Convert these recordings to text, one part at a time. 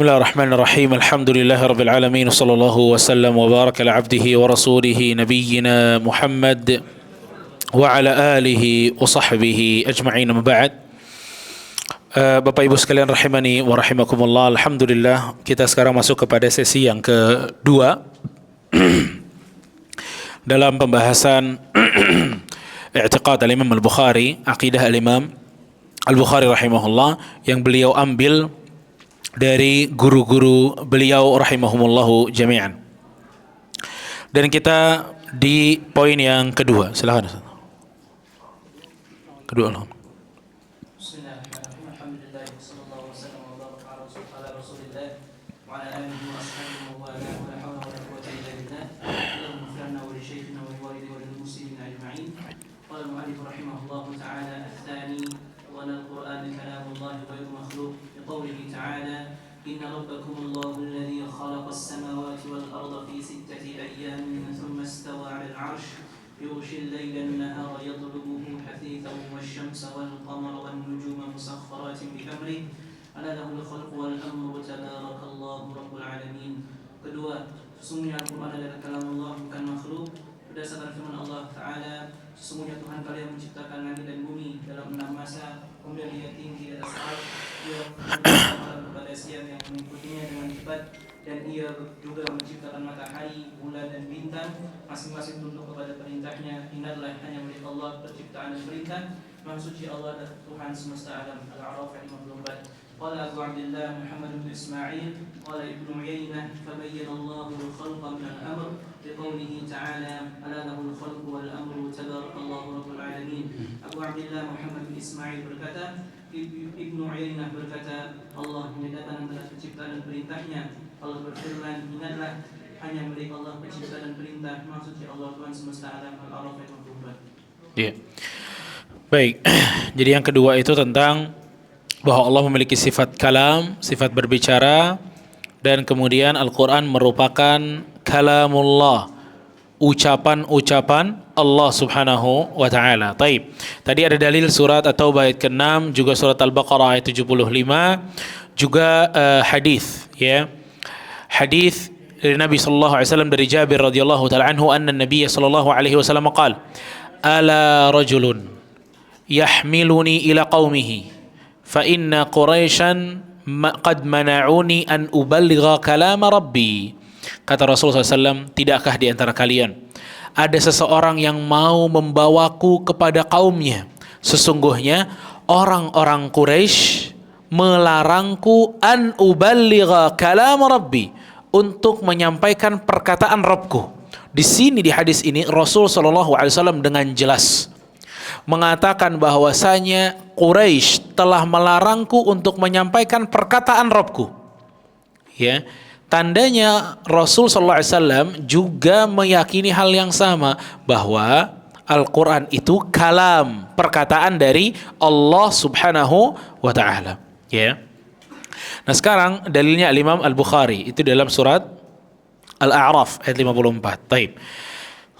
Bismillahirrahmanirrahim. Alhamdulillahirabbil alamin. Wassallallahu wasallam wa baraka ala abdihi wa rasulih nabiyyina Muhammad wa ala alihi wa sahbihi ajma'in. Amma ba'd. Bapak Ibu sekalian rahimani wa rahimakumullah. Alhamdulillah, kita sekarang masuk kepada sesi yang kedua dalam pembahasan i'tiqad al-Imam al-Bukhari, aqidah al-Imam al-Bukhari rahimahullah, yang beliau ambil dari guru-guru beliau rahimahumullahu jami'an. Dan kita di poin yang kedua. Silakan Ustaz. Kedua. إن ربكم الله الذي خلق السماوات والأرض في 6 أيام ثم استوى على العرش يغشي الليل النهار يطلبه حثيثا والشمس والقمر والنجوم مسخرات بأمره ألا له الخلق والأمر تبارك الله رب العالمين. Kedua, sesungguhnya Al-Quran adalah kalam Allah, bukan makhluk. Berdasarkan firman Allah Ta'ala, sesungguhnya Tuhan kalian menciptakan langit dan bumi dalam 6 masa, kemudian Ia tinggi di atas arsy, Ia malam kepada siang yang mengikutinya dengan cepat, dan Ia juga menciptakan matahari, bulan dan bintang, masing-masing tunduk kepada perintahnya. Ingatlah hanya milik Allah penciptaan dan perintah. Maha suci Allah dan Tuhan semesta alam. Al-A'raf 54. Qala Abu Abdillah Muhammad bin Ismail qala Ibnu Uyainah fabayyana Allahu al-khalqa min al-amr biqawlihi ta'ala ala lahu al-khalqu wal-amru tabarakallahu rabbul alamin. Abu Abdillah Muhammad bin Ismail berkata, Ibnu Uyainah berkata, Allah membedakan antara penciptaan dan perintahnya. Allah berfirman, ingatlah hanya milik Allah penciptaan dan perintah. Maksudnya Allah Tuhan semesta alam. Al-A'raf 54. Iya. Baik. Jadi yang kedua itu tentang bahwa Allah memiliki sifat kalam, sifat berbicara, dan kemudian Al-Quran merupakan kalamullah, ucapan-ucapan Allah subhanahu wa ta'ala. Taib. Tadi ada dalil surat At-Taubah ayat ke-6, juga surat Al-Baqarah ayat 75, juga hadis, ya. Hadis dari Nabi sallallahu alaihi wasallam dari Jabir radhiyallahu ta'ala anhu, anna Nabiy sallallahu alaihi wasallam qala, ala rajulun yahmiluni ila qaumihi fa inna Quraisyan qad mana'uni an uballigha kalam Rabbi. Kata Rasulullah SAW, tidakkah di antara kalian ada seseorang yang mau membawaku kepada kaumnya? Sesungguhnya orang-orang Quraisy melarangku an uballigha kalam Rabbi, untuk menyampaikan perkataan Rabbku. Di sini di hadis ini Rasul SAW dengan jelas mengatakan bahwasanya Quraisy telah melarangku untuk menyampaikan perkataan Rabbku. Ya, tandanya Rasul sallallahu alaihi wasallam juga meyakini hal yang sama, bahwa Al-Qur'an itu kalam, perkataan dari Allah Subhanahu wa taala, ya. Nah, sekarang dalilnya Al-Imam Al-Bukhari itu dalam surat Al-A'raf ayat 54. Taib.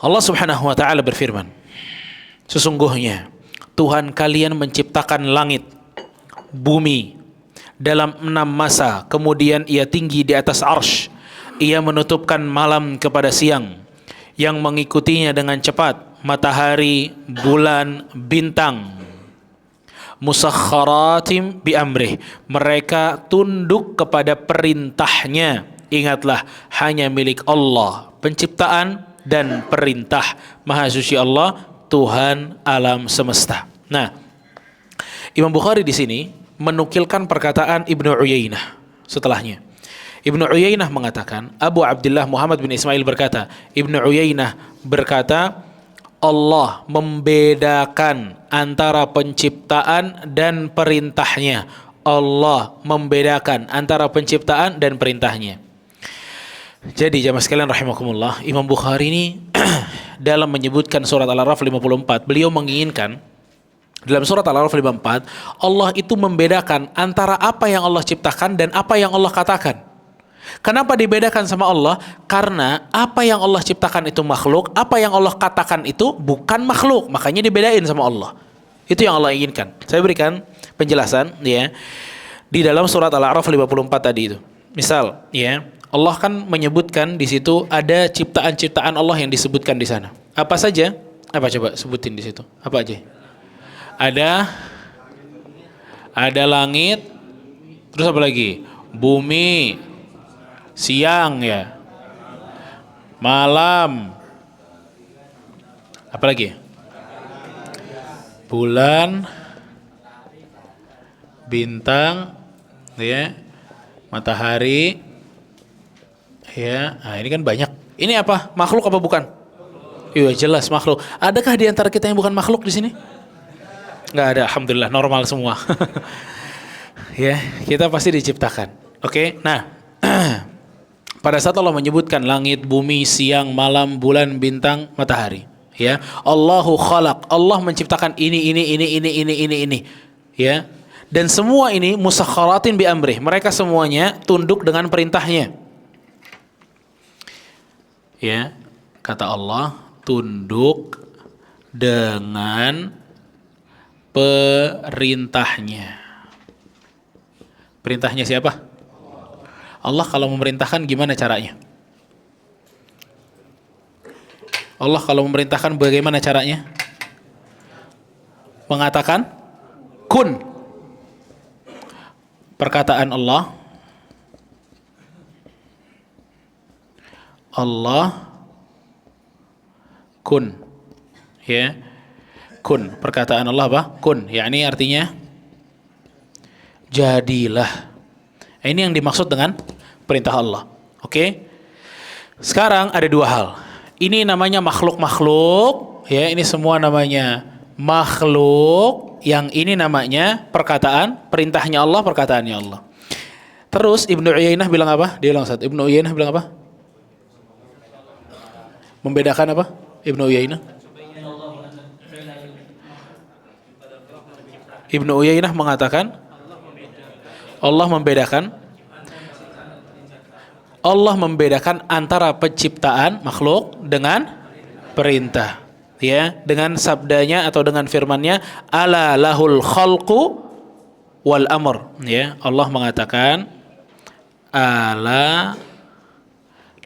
Allah Subhanahu wa taala berfirman, sesungguhnya Tuhan kalian menciptakan langit, bumi dalam 6 masa, kemudian Ia tinggi di atas arsy. Ia menutupkan malam kepada siang, yang mengikutinya dengan cepat matahari, bulan, bintang. Musakharatim bi amrih, mereka tunduk kepada perintahnya. Ingatlah hanya milik Allah penciptaan dan perintah. Maha suci Allah, Tuhan alam semesta. Nah, Imam Bukhari di sini menukilkan perkataan Ibnu Uyainah setelahnya. Ibnu Uyainah mengatakan, Abu Abdillah Muhammad bin Ismail berkata, Ibnu Uyainah berkata, Allah membedakan antara penciptaan dan perintahnya. Allah membedakan antara penciptaan dan perintahnya. Jadi jamaah sekalian rahimakumullah, Imam Bukhari ini dalam menyebutkan surat Al-A'raf 54, beliau menginginkan dalam surat Al-A'raf 54 Allah itu membedakan antara apa yang Allah ciptakan dan apa yang Allah katakan. Kenapa dibedakan sama Allah? Karena apa yang Allah ciptakan itu makhluk, apa yang Allah katakan itu bukan makhluk, makanya dibedain sama Allah. Itu yang Allah inginkan. Saya berikan penjelasan ya di dalam surat Al-A'raf 54 tadi itu. Misal, ya, Allah kan menyebutkan di situ ada ciptaan-ciptaan Allah yang disebutkan di sana. Apa saja? Apa coba sebutin di situ? Apa aja? Ada langit, terus apa lagi? Bumi, siang ya, malam, apa lagi? Bulan, bintang, ya, matahari, ya. Nah, ini kan banyak. Ini apa? Makhluk apa bukan? Iya jelas makhluk. Adakah di antara kita yang bukan makhluk di sini? Nggak ada. Alhamdulillah normal semua. Ya, kita pasti diciptakan. Oke. Nah, pada saat Allah menyebutkan langit, bumi, siang, malam, bulan, bintang, matahari, ya, Allahu khalaq. Allah menciptakan ini, ya. Dan semua ini musakharatin bi amrih. Mereka semuanya tunduk dengan perintahnya. Ya, kata Allah, tunduk dengan perintahnya. Perintahnya siapa? Allah kalau memerintahkan gimana caranya? Allah kalau memerintahkan bagaimana caranya? Mengatakan kun. Perkataan Allah kun, ya, kun, perkataan Allah apa? Kun, yakni artinya jadilah. Ini yang dimaksud dengan perintah Allah. Oke? Sekarang ada dua hal. Ini namanya makhluk-makhluk, ya, ini semua namanya makhluk. Yang ini namanya perkataan, perintahnya Allah, perkataannya Allah. Terus Ibnu Uyainah bilang apa? Dia bilang satu. Ibnu Uyainah bilang apa? Membedakan apa? Ibnu Uyainah? Ibnu Uyainah mengatakan Allah membedakan antara penciptaan makhluk dengan perintah. Ya, dengan sabdanya atau dengan firman-Nya, ala lahul khalqu wal amr. Ya, Allah mengatakan ala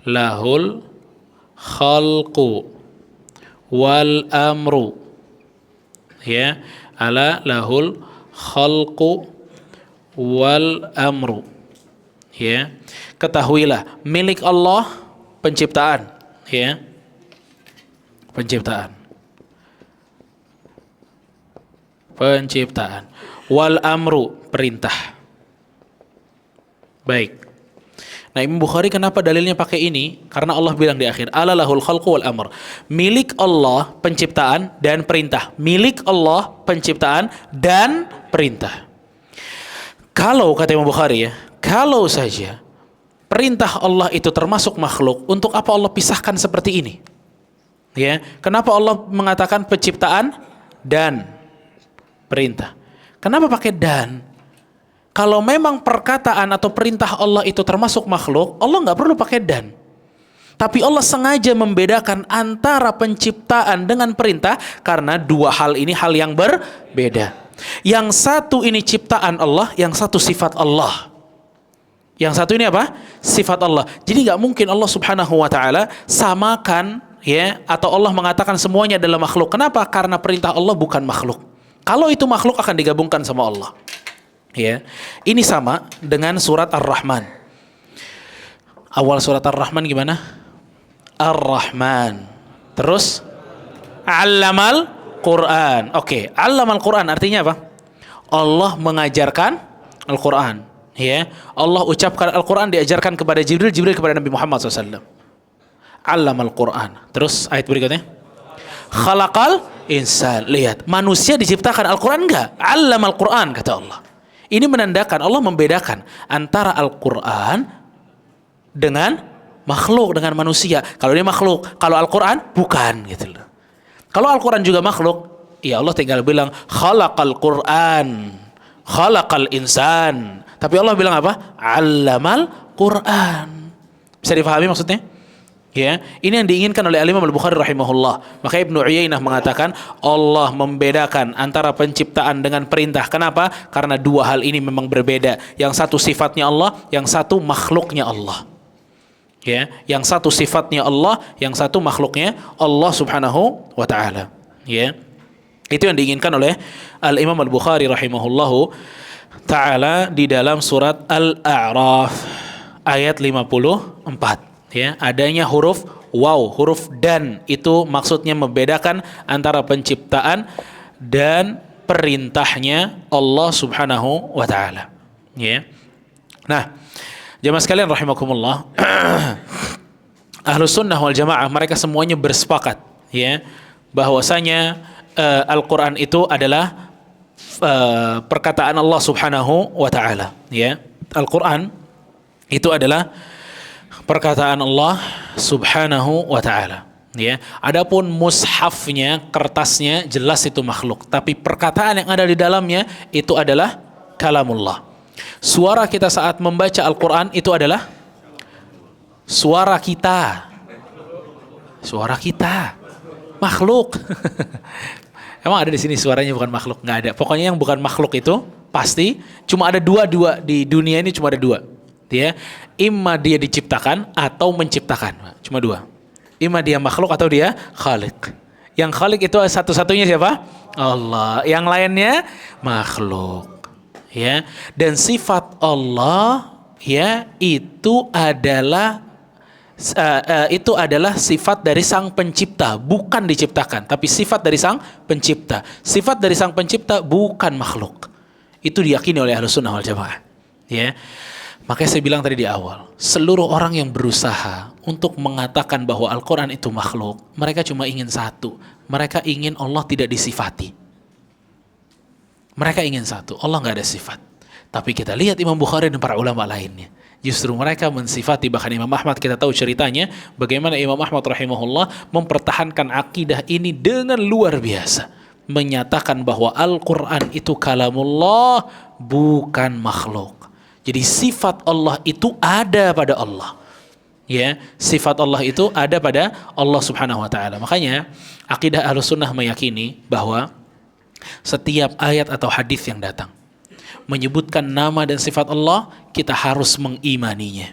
lahul khalqu wal amru. Ya, ala lahul khalqu wal amru. Ya, ketahuilah milik Allah penciptaan, ya, penciptaan, wal amru, perintah. Baik. Nah, Imam Bukhari kenapa dalilnya pakai ini? Karena Allah bilang di akhir, ala lahul khalqu wal amr. Milik Allah penciptaan dan perintah. Milik Allah penciptaan dan perintah. Kalau kata Imam Bukhari, ya, kalau saja perintah Allah itu termasuk makhluk, untuk apa Allah pisahkan seperti ini? Ya, kenapa Allah mengatakan penciptaan dan perintah? Kenapa pakai dan? Kalau memang perkataan atau perintah Allah itu termasuk makhluk, Allah nggak perlu pakai dan. Tapi Allah sengaja membedakan antara penciptaan dengan perintah karena dua hal ini hal yang berbeda. Yang satu ini ciptaan Allah, yang satu sifat Allah. Yang satu ini apa? Sifat Allah. Jadi nggak mungkin Allah Subhanahu wa taala samakan, ya, atau Allah mengatakan semuanya adalah makhluk. Kenapa? Karena perintah Allah bukan makhluk. Kalau itu makhluk akan digabungkan sama Allah. Ya. Ini sama dengan surat Ar-Rahman. Awal surat Ar-Rahman gimana? Ar-Rahman. Terus Allamal Quran. Oke, Allamal Quran artinya apa? Allah mengajarkan Al-Quran. Ya, Allah ucapkan Al-Quran diajarkan kepada Jibril, Jibril kepada Nabi Muhammad SAW. Allamal Quran. Terus ayat berikutnya, khalaqal insan. Lihat, manusia diciptakan, Al-Quran enggak? Allamal Quran, kata Allah. Ini menandakan Allah membedakan antara Al-Quran dengan makhluk, dengan manusia. Kalau ini makhluk, kalau Al-Quran bukan, gitu loh. Kalau Al-Quran juga makhluk, ya Allah tinggal bilang khalaqal Quran, khalaqal insan. Tapi Allah bilang apa? Allamal Quran. Bisa difahami maksudnya? Ya, ini yang diinginkan oleh Al-Imam Al-Bukhari rahimahullah. Maka Ibnu Uyainah mengatakan Allah membedakan antara penciptaan dengan perintah. Kenapa? Karena dua hal ini memang berbeda. Yang satu sifatnya Allah, yang satu makhluknya Allah. Ya, yang satu sifatnya Allah, yang satu makhluknya Allah Subhanahu wa taala. Ya. Itu yang diinginkan oleh Al-Imam Al-Bukhari rahimahullahu taala di dalam surat Al-A'raf ayat 54. Ya, adanya huruf waw, huruf dan itu maksudnya membedakan antara penciptaan dan perintahnya Allah Subhanahu wa taala. Ya. Nah, jemaah sekalian rahimakumullah, Ahlus Sunnah wal Jamaah mereka semuanya bersepakat ya bahwasanya Al-Qur'an itu adalah perkataan Allah Subhanahu wa taala, ya. Al-Qur'an itu adalah perkataan Allah Subhanahu wa taala, ya. Adapun mushafnya, kertasnya jelas itu makhluk, tapi perkataan yang ada di dalamnya itu adalah kalamullah. Suara kita saat membaca Al-Qur'an itu adalah suara kita. Suara kita. Makhluk. Emang ada di sini suaranya bukan makhluk? Nggak ada. Pokoknya yang bukan makhluk itu pasti cuma ada dua di dunia ini, cuma ada dua. Dia imma dia diciptakan atau menciptakan. Cuma dua. Imma dia makhluk atau dia khalik. Yang khalik itu satu-satunya siapa? Allah. Yang lainnya makhluk. Ya. Dan sifat Allah ya itu adalah sifat dari sang pencipta, bukan diciptakan, tapi sifat dari sang pencipta. Sifat dari sang pencipta bukan makhluk. Itu diyakini oleh Ahlus Sunnah wal Jamaah. Ya. Makanya saya bilang tadi di awal, seluruh orang yang berusaha untuk mengatakan bahwa Al-Quran itu makhluk, mereka cuma ingin satu. Mereka ingin Allah tidak disifati. Mereka ingin satu, Allah nggak ada sifat. Tapi kita lihat Imam Bukhari dan para ulama lainnya, justru mereka mensifati. Bahkan Imam Ahmad, kita tahu ceritanya bagaimana Imam Ahmad rahimahullah mempertahankan akidah ini dengan luar biasa, menyatakan bahwa Al-Quran itu kalamullah, bukan makhluk. Jadi sifat Allah itu ada pada Allah. Ya, sifat Allah itu ada pada Allah Subhanahu wa taala. Makanya akidah Ahlus Sunnah meyakini bahwa setiap ayat atau hadis yang datang menyebutkan nama dan sifat Allah, kita harus mengimaninya.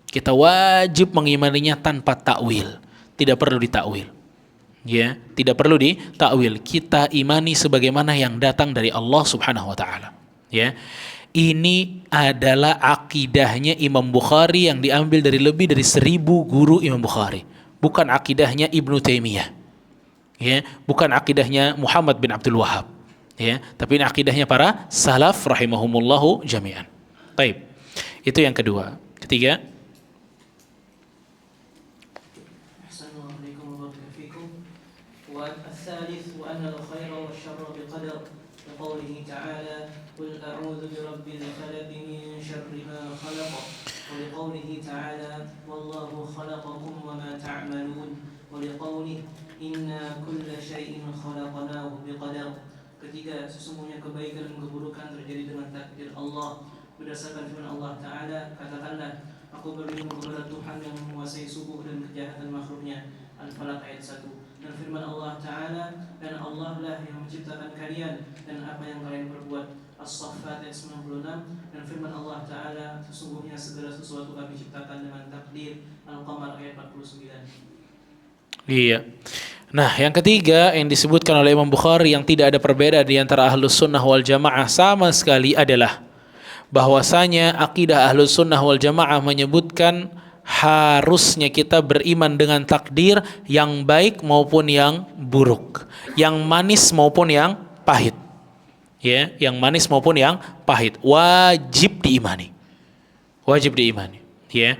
Kita wajib mengimaninya tanpa takwil. Tidak perlu ditakwil. Ya, tidak perlu ditakwil. Kita imani sebagaimana yang datang dari Allah Subhanahu wa taala. Ya. Ini adalah akidahnya Imam Bukhari yang diambil dari lebih dari 1000 guru Imam Bukhari. Bukan akidahnya Ibnu Taimiyah. Ya, bukan akidahnya Muhammad bin Abdul Wahhab. Ya, tapi ini akidahnya para salaf rahimahumullahu jami'an. Baik. Itu yang kedua. Ketiga, والثالث وأن الخير والشر بقدر لقوله تعالى قل أعوذ برب الفلق من شر ما خلق ولقوله تعالى والله خلقكم وما تعملون ولقوله إنا كل شيء خلقناه بقدر. Ketiga, sesungguhnya kebaikan dan keburukan terjadi dengan takdir Allah. Berdasarkan firman Allah Ta'ala, katakanlah, aku berlindung kepada Tuhan yang menguasai subuh dan kejahatan makhluknya. Al-Falaq ayat 1. Dan firman Allah Ta'ala, dan Allah lah yang menciptakan kalian dan apa yang kalian perbuat. As-Saffat ayat 96. Dan firman Allah Ta'ala, sesungguhnya segala sesuatu kami ciptakan dengan takdir. Al-Qamar ayat 49. Iya. Nah, yang ketiga yang disebutkan oleh Imam Bukhari yang tidak ada perbedaan di antara Ahlus Sunnah wal Jamaah sama sekali adalah bahwasanya akidah Ahlus Sunnah wal Jamaah menyebutkan harusnya kita beriman dengan takdir yang baik maupun yang buruk, yang manis maupun yang pahit. Ya, yang manis maupun yang pahit wajib diimani. Wajib diimani, ya.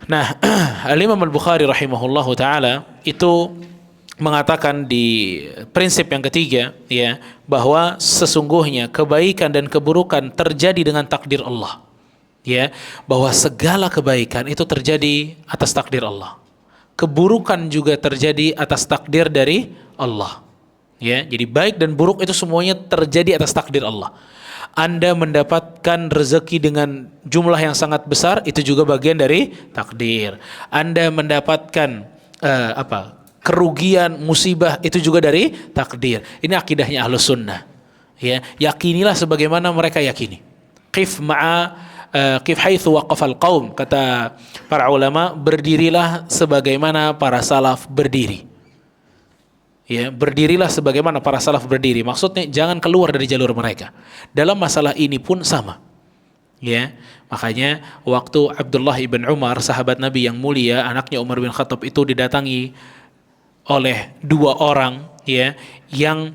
Nah, Al-Imam Al-Bukhari rahimahullahu taala itu mengatakan di prinsip yang ketiga, ya, bahwa sesungguhnya kebaikan dan keburukan terjadi dengan takdir Allah. Ya, bahwa segala kebaikan itu terjadi atas takdir Allah. Keburukan juga terjadi atas takdir dari Allah. Ya, jadi baik dan buruk itu semuanya terjadi atas takdir Allah. Anda mendapatkan rezeki dengan jumlah yang sangat besar, itu juga bagian dari takdir. Anda mendapatkan kerugian, musibah, itu juga dari takdir. Ini akidahnya Ahlus Sunnah. Ya, yakinilah sebagaimana mereka yakini. Qif haitsu waqafal qaum, kata para ulama, berdirilah sebagaimana para salaf berdiri. Ya, berdirilah sebagaimana para salaf berdiri. Maksudnya jangan keluar dari jalur mereka. Dalam masalah ini pun sama. Ya, makanya waktu Abdullah ibn Umar, sahabat Nabi yang mulia, anaknya Umar bin Khattab itu didatangi oleh dua orang, ya, yang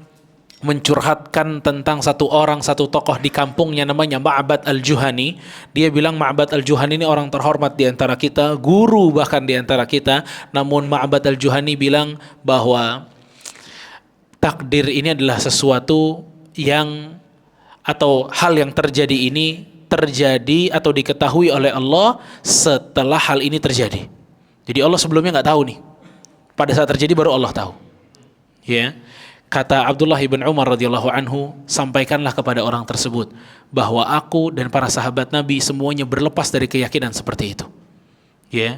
mencurhatkan tentang satu tokoh di kampungnya namanya Ma'bad al-Juhani. Dia bilang Ma'bad al-Juhani ini orang terhormat di antara kita, guru bahkan di antara kita. Namun Ma'bad al-Juhani bilang bahwa takdir ini adalah sesuatu yang, atau hal yang terjadi ini terjadi atau diketahui oleh Allah setelah hal ini terjadi. Jadi Allah sebelumnya nggak tahu nih. Pada saat terjadi baru Allah tahu. Ya. Kata Abdullah ibn Umar radhiyallahu anhu, sampaikanlah kepada orang tersebut bahwa aku dan para sahabat Nabi semuanya berlepas dari keyakinan seperti itu. Ya.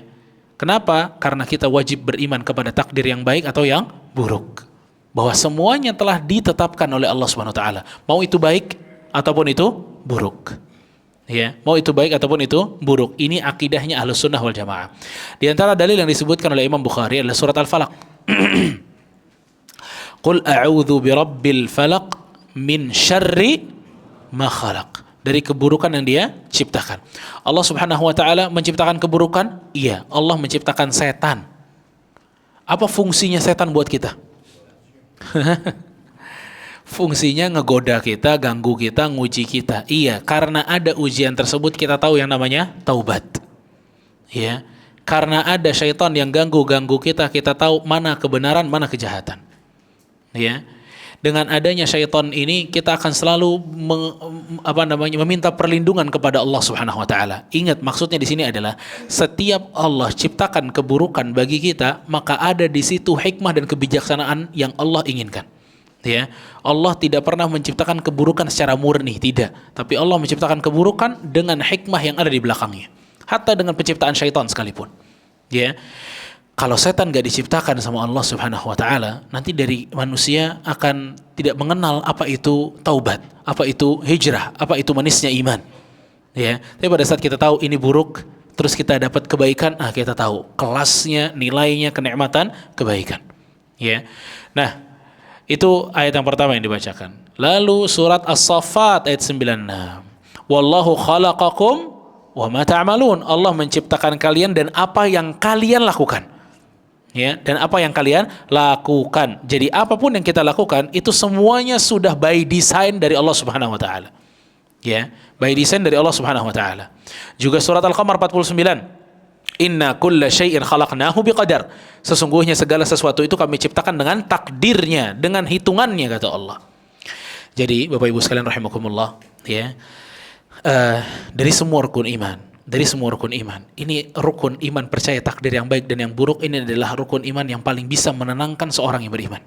Kenapa? Karena kita wajib beriman kepada takdir yang baik atau yang buruk. Bahwa semuanya telah ditetapkan oleh Allah Subhanahu wa taala. Mau itu baik ataupun itu buruk. Ya, mau itu baik ataupun itu buruk. Ini akidahnya Ahlus Sunnah wal Jamaah. Di antara dalil yang disebutkan oleh Imam Bukhari adalah surat Al-Falaq. Qul a'udzu birabbil falaq min syarri ma khalaq. Dari keburukan yang dia ciptakan. Allah Subhanahu wa taala menciptakan keburukan? Iya, Allah menciptakan setan. Apa fungsinya setan buat kita? Fungsinya ngegoda kita, ganggu kita, nguji kita. Iya, karena ada ujian tersebut kita tahu yang namanya taubat. Ya, karena ada syaitan yang ganggu kita, kita tahu mana kebenaran, mana kejahatan. Ya, dengan adanya syaitan ini kita akan selalu meminta perlindungan kepada Allah Subhanahu wa taala. Ingat, maksudnya di sini adalah setiap Allah ciptakan keburukan bagi kita, maka ada di situ hikmah dan kebijaksanaan yang Allah inginkan. Ya, Allah tidak pernah menciptakan keburukan secara murni, tidak. Tapi Allah menciptakan keburukan dengan hikmah yang ada di belakangnya. Hatta dengan penciptaan syaitan sekalipun. Ya. Kalau setan gak diciptakan sama Allah Subhanahu wa taala, nanti dari manusia akan tidak mengenal apa itu taubat, apa itu hijrah, apa itu manisnya iman. Ya, tapi pada saat kita tahu ini buruk, terus kita dapat kebaikan, kita tahu kelasnya, nilainya, kenikmatan kebaikan. Ya. Nah, itu ayat yang pertama yang dibacakan. Lalu surat As-Saffat ayat 96. Wallahu khalaqakum wa ma ta'malun. Allah menciptakan kalian dan apa yang kalian lakukan. Ya, dan apa yang kalian lakukan. Jadi apapun yang kita lakukan itu semuanya sudah by design dari Allah Subhanahu wa taala. Ya, by design dari Allah Subhanahu wa taala. Juga surat Al-Qamar 49. Inna kulla syai'in khalaqnahu biqadar. Sesungguhnya segala sesuatu itu kami ciptakan dengan takdirnya, dengan hitungannya, kata Allah. Jadi Bapak Ibu sekalian rahimakumullah, ya. Dari semua rukun iman, ini rukun iman percaya takdir yang baik dan yang buruk, ini adalah rukun iman yang paling bisa menenangkan seorang yang beriman.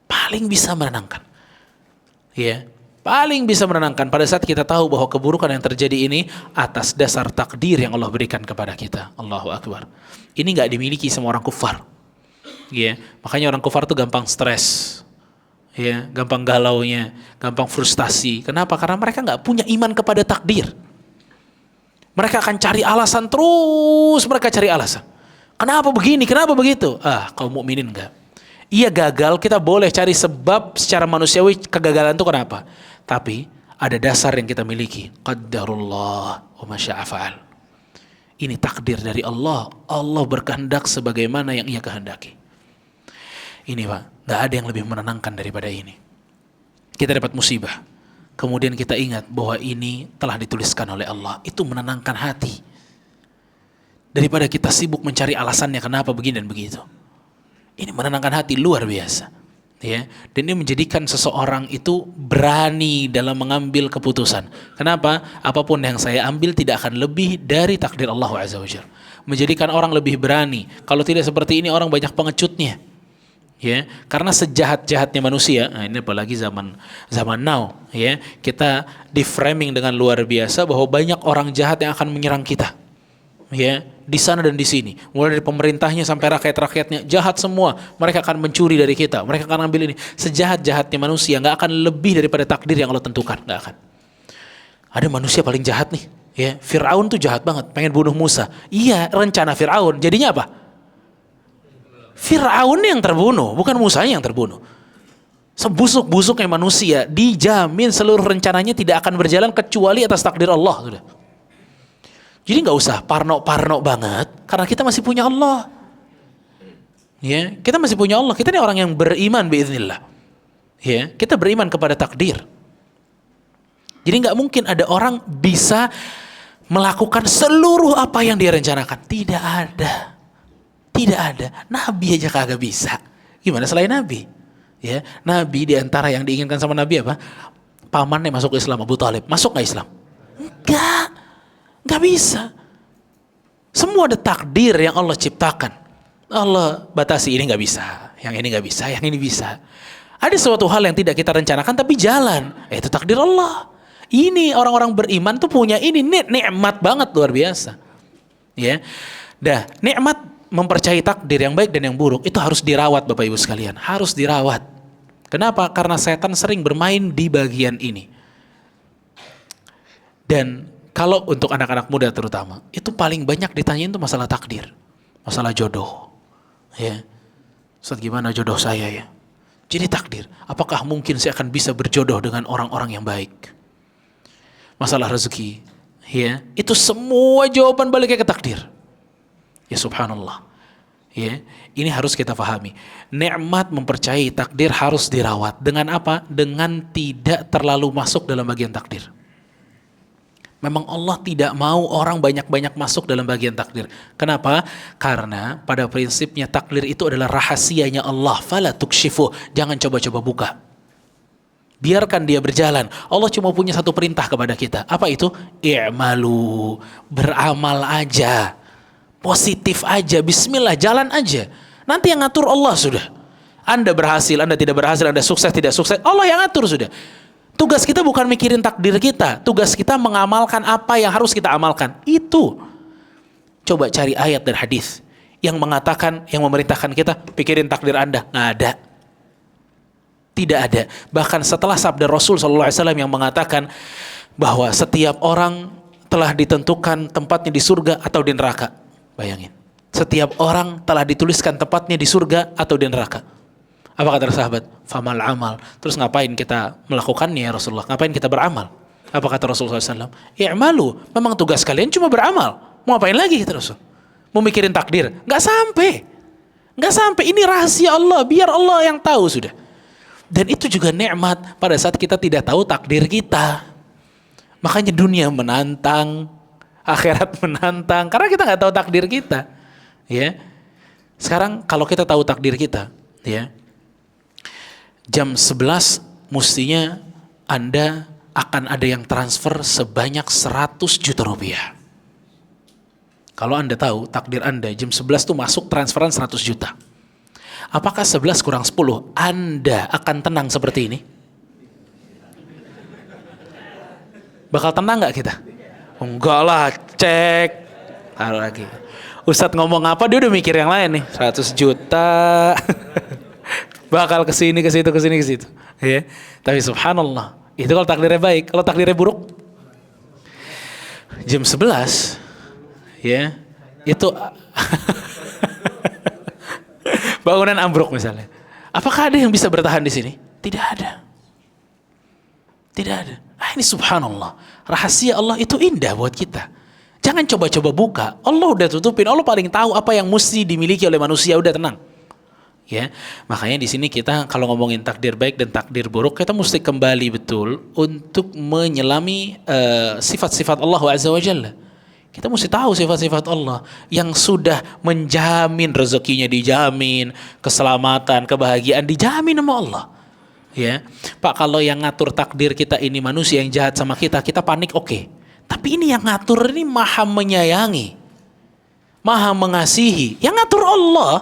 Paling bisa menenangkan. Ya, paling bisa menenangkan pada saat kita tahu bahwa keburukan yang terjadi ini atas dasar takdir yang Allah berikan kepada kita. Allahu Akbar. Ini gak dimiliki sama orang kufar. Ya, makanya orang kufar tuh gampang stres. Ya, gampang galaunya, gampang frustasi. Kenapa? Karena mereka gak punya iman kepada takdir. Mereka akan cari alasan terus, mereka cari alasan. Kenapa begini? Kenapa begitu? Kaum mukminin enggak. Iya, gagal, kita boleh cari sebab secara manusiawi kegagalan itu kenapa. Tapi ada dasar yang kita miliki. Qaddarullah wa ma syaa fa'al. Ini takdir dari Allah. Allah berkehendak sebagaimana yang Ia kehendaki. Ini Pak, enggak ada yang lebih menenangkan daripada ini. Kita dapat musibah, kemudian kita ingat bahwa ini telah dituliskan oleh Allah. Itu menenangkan hati. Daripada kita sibuk mencari alasannya kenapa begini dan begitu. Ini menenangkan hati luar biasa. Ya, dan ini menjadikan seseorang itu berani dalam mengambil keputusan. Kenapa? Apapun yang saya ambil tidak akan lebih dari takdir Allah Azza wa Jalla. Menjadikan orang lebih berani. Kalau tidak seperti ini orang banyak pengecutnya. Ya, karena sejahat-jahatnya manusia, nah ini apalagi zaman now, ya, kita di framing dengan luar biasa bahwa banyak orang jahat yang akan menyerang kita. Ya, di sana dan di sini, mulai dari pemerintahnya sampai rakyat-rakyatnya jahat semua. Mereka akan mencuri dari kita, mereka akan ambil ini. Sejahat-jahatnya manusia nggak akan lebih daripada takdir yang Allah tentukan, nggak akan. Ada manusia paling jahat nih, ya, Fir'aun tuh jahat banget, pengen bunuh Musa. Iya, rencana Fir'aun, jadinya apa? Fir'aun yang terbunuh, bukan Musanya yang terbunuh. Sebusuk-busuknya manusia, dijamin seluruh rencananya tidak akan berjalan kecuali atas takdir Allah. Sudah. Jadi nggak usah parno banget, karena kita masih punya Allah. Ya, kita masih punya Allah. Kita ini orang yang beriman biiznillah. Ya, kita beriman kepada takdir. Jadi nggak mungkin ada orang bisa melakukan seluruh apa yang dia rencanakan. Tidak ada. Tidak ada. Nabi aja kagak bisa. Gimana selain Nabi? Ya, Nabi di antara yang diinginkan sama Nabi apa? Pamannya masuk Islam, Abu Thalib. Masuk nggak Islam? Enggak bisa. Semua ada takdir yang Allah ciptakan. Allah batasi, ini nggak bisa, yang ini nggak bisa, yang ini bisa. Ada suatu hal yang tidak kita rencanakan tapi jalan. Itu takdir Allah. Ini orang-orang beriman tuh punya ini nikmat banget luar biasa. Ya. Dah, nikmat mempercayai takdir yang baik dan yang buruk itu harus dirawat Bapak Ibu sekalian, harus dirawat. Kenapa? Karena setan sering bermain di bagian ini. Dan kalau untuk anak-anak muda terutama, itu paling banyak ditanyain tuh masalah takdir, masalah jodoh. Ya. Ustaz, gimana jodoh saya ya? Jadi takdir, apakah mungkin saya akan bisa berjodoh dengan orang-orang yang baik? Masalah rezeki, ya, itu semua jawaban baliknya ke takdir. Ya subhanallah. Ya, ini harus kita pahami. Nikmat mempercayai takdir harus dirawat. Dengan apa? Dengan tidak terlalu masuk dalam bagian takdir. Memang Allah tidak mau orang banyak-banyak masuk dalam bagian takdir. Kenapa? Karena pada prinsipnya takdir itu adalah rahasianya Allah. Fala tukshifu. Jangan coba-coba buka. Biarkan dia berjalan. Allah cuma punya satu perintah kepada kita. Apa itu? I'malu. Beramal aja. Positif aja, bismillah, jalan aja. Nanti yang ngatur Allah sudah. Anda berhasil, Anda tidak berhasil, Anda sukses, tidak sukses, Allah yang ngatur sudah. Tugas kita bukan mikirin takdir kita. Tugas kita mengamalkan apa yang harus kita amalkan. Itu. Coba cari ayat dan hadis yang mengatakan, yang memerintahkan kita pikirin takdir Anda. Nggak ada. Tidak ada. Bahkan setelah sabda Rasul SAW yang mengatakan bahwa setiap orang telah ditentukan tempatnya di surga atau di neraka. Bayangin, setiap orang telah dituliskan tempatnya di surga atau di neraka. Apa kata sahabat? Famal amal. Terus ngapain kita melakukannya ya Rasulullah? Ngapain kita beramal? Apa kata Rasulullah SAW? I'malu. Memang tugas kalian cuma beramal. Mau ngapain lagi kita Rasul? Mau mikirin takdir? Nggak sampai. Nggak sampai. Ini rahasia Allah. Biar Allah yang tahu sudah. Dan itu juga nikmat pada saat kita tidak tahu takdir kita. Makanya dunia menantang, akhirat menantang, karena kita nggak tahu takdir kita. Ya, sekarang kalau kita tahu takdir kita, ya, jam 11 mestinya Anda akan ada yang transfer sebanyak 100 juta rupiah. Kalau Anda tahu takdir Anda jam 11 tuh masuk transferan 100 juta. Apakah 11 kurang 10 Anda akan tenang seperti ini? Bakal tenang nggak kita? Enggak lah, cek. Taruh lagi. Ustadz ngomong apa, dia udah mikir yang lain nih. 100 juta. Bakal kesini, ke situ. Ya. Tapi subhanallah, itu kalau takdirnya baik. Kalau takdirnya buruk, jam 11, ya, itu bangunan ambruk misalnya. Apakah ada yang bisa bertahan di sini? Tidak ada. Tidak ada. Ini subhanallah. Rahasia Allah itu indah buat kita. Jangan coba-coba buka. Allah udah tutupin. Allah paling tahu apa yang mesti dimiliki oleh manusia. Udah tenang. Ya, makanya di sini kita kalau ngomongin takdir baik dan takdir buruk, kita mesti kembali betul untuk menyelami sifat-sifat Allah Azza wa Jalla. Kita mesti tahu sifat-sifat Allah yang sudah menjamin rezekinya dijamin, keselamatan, kebahagiaan dijamin sama Allah. Ya, Pak, kalau yang ngatur takdir kita ini manusia yang jahat sama kita panik, oke. Tapi ini yang ngatur ini maha menyayangi, maha mengasihi. Yang ngatur Allah.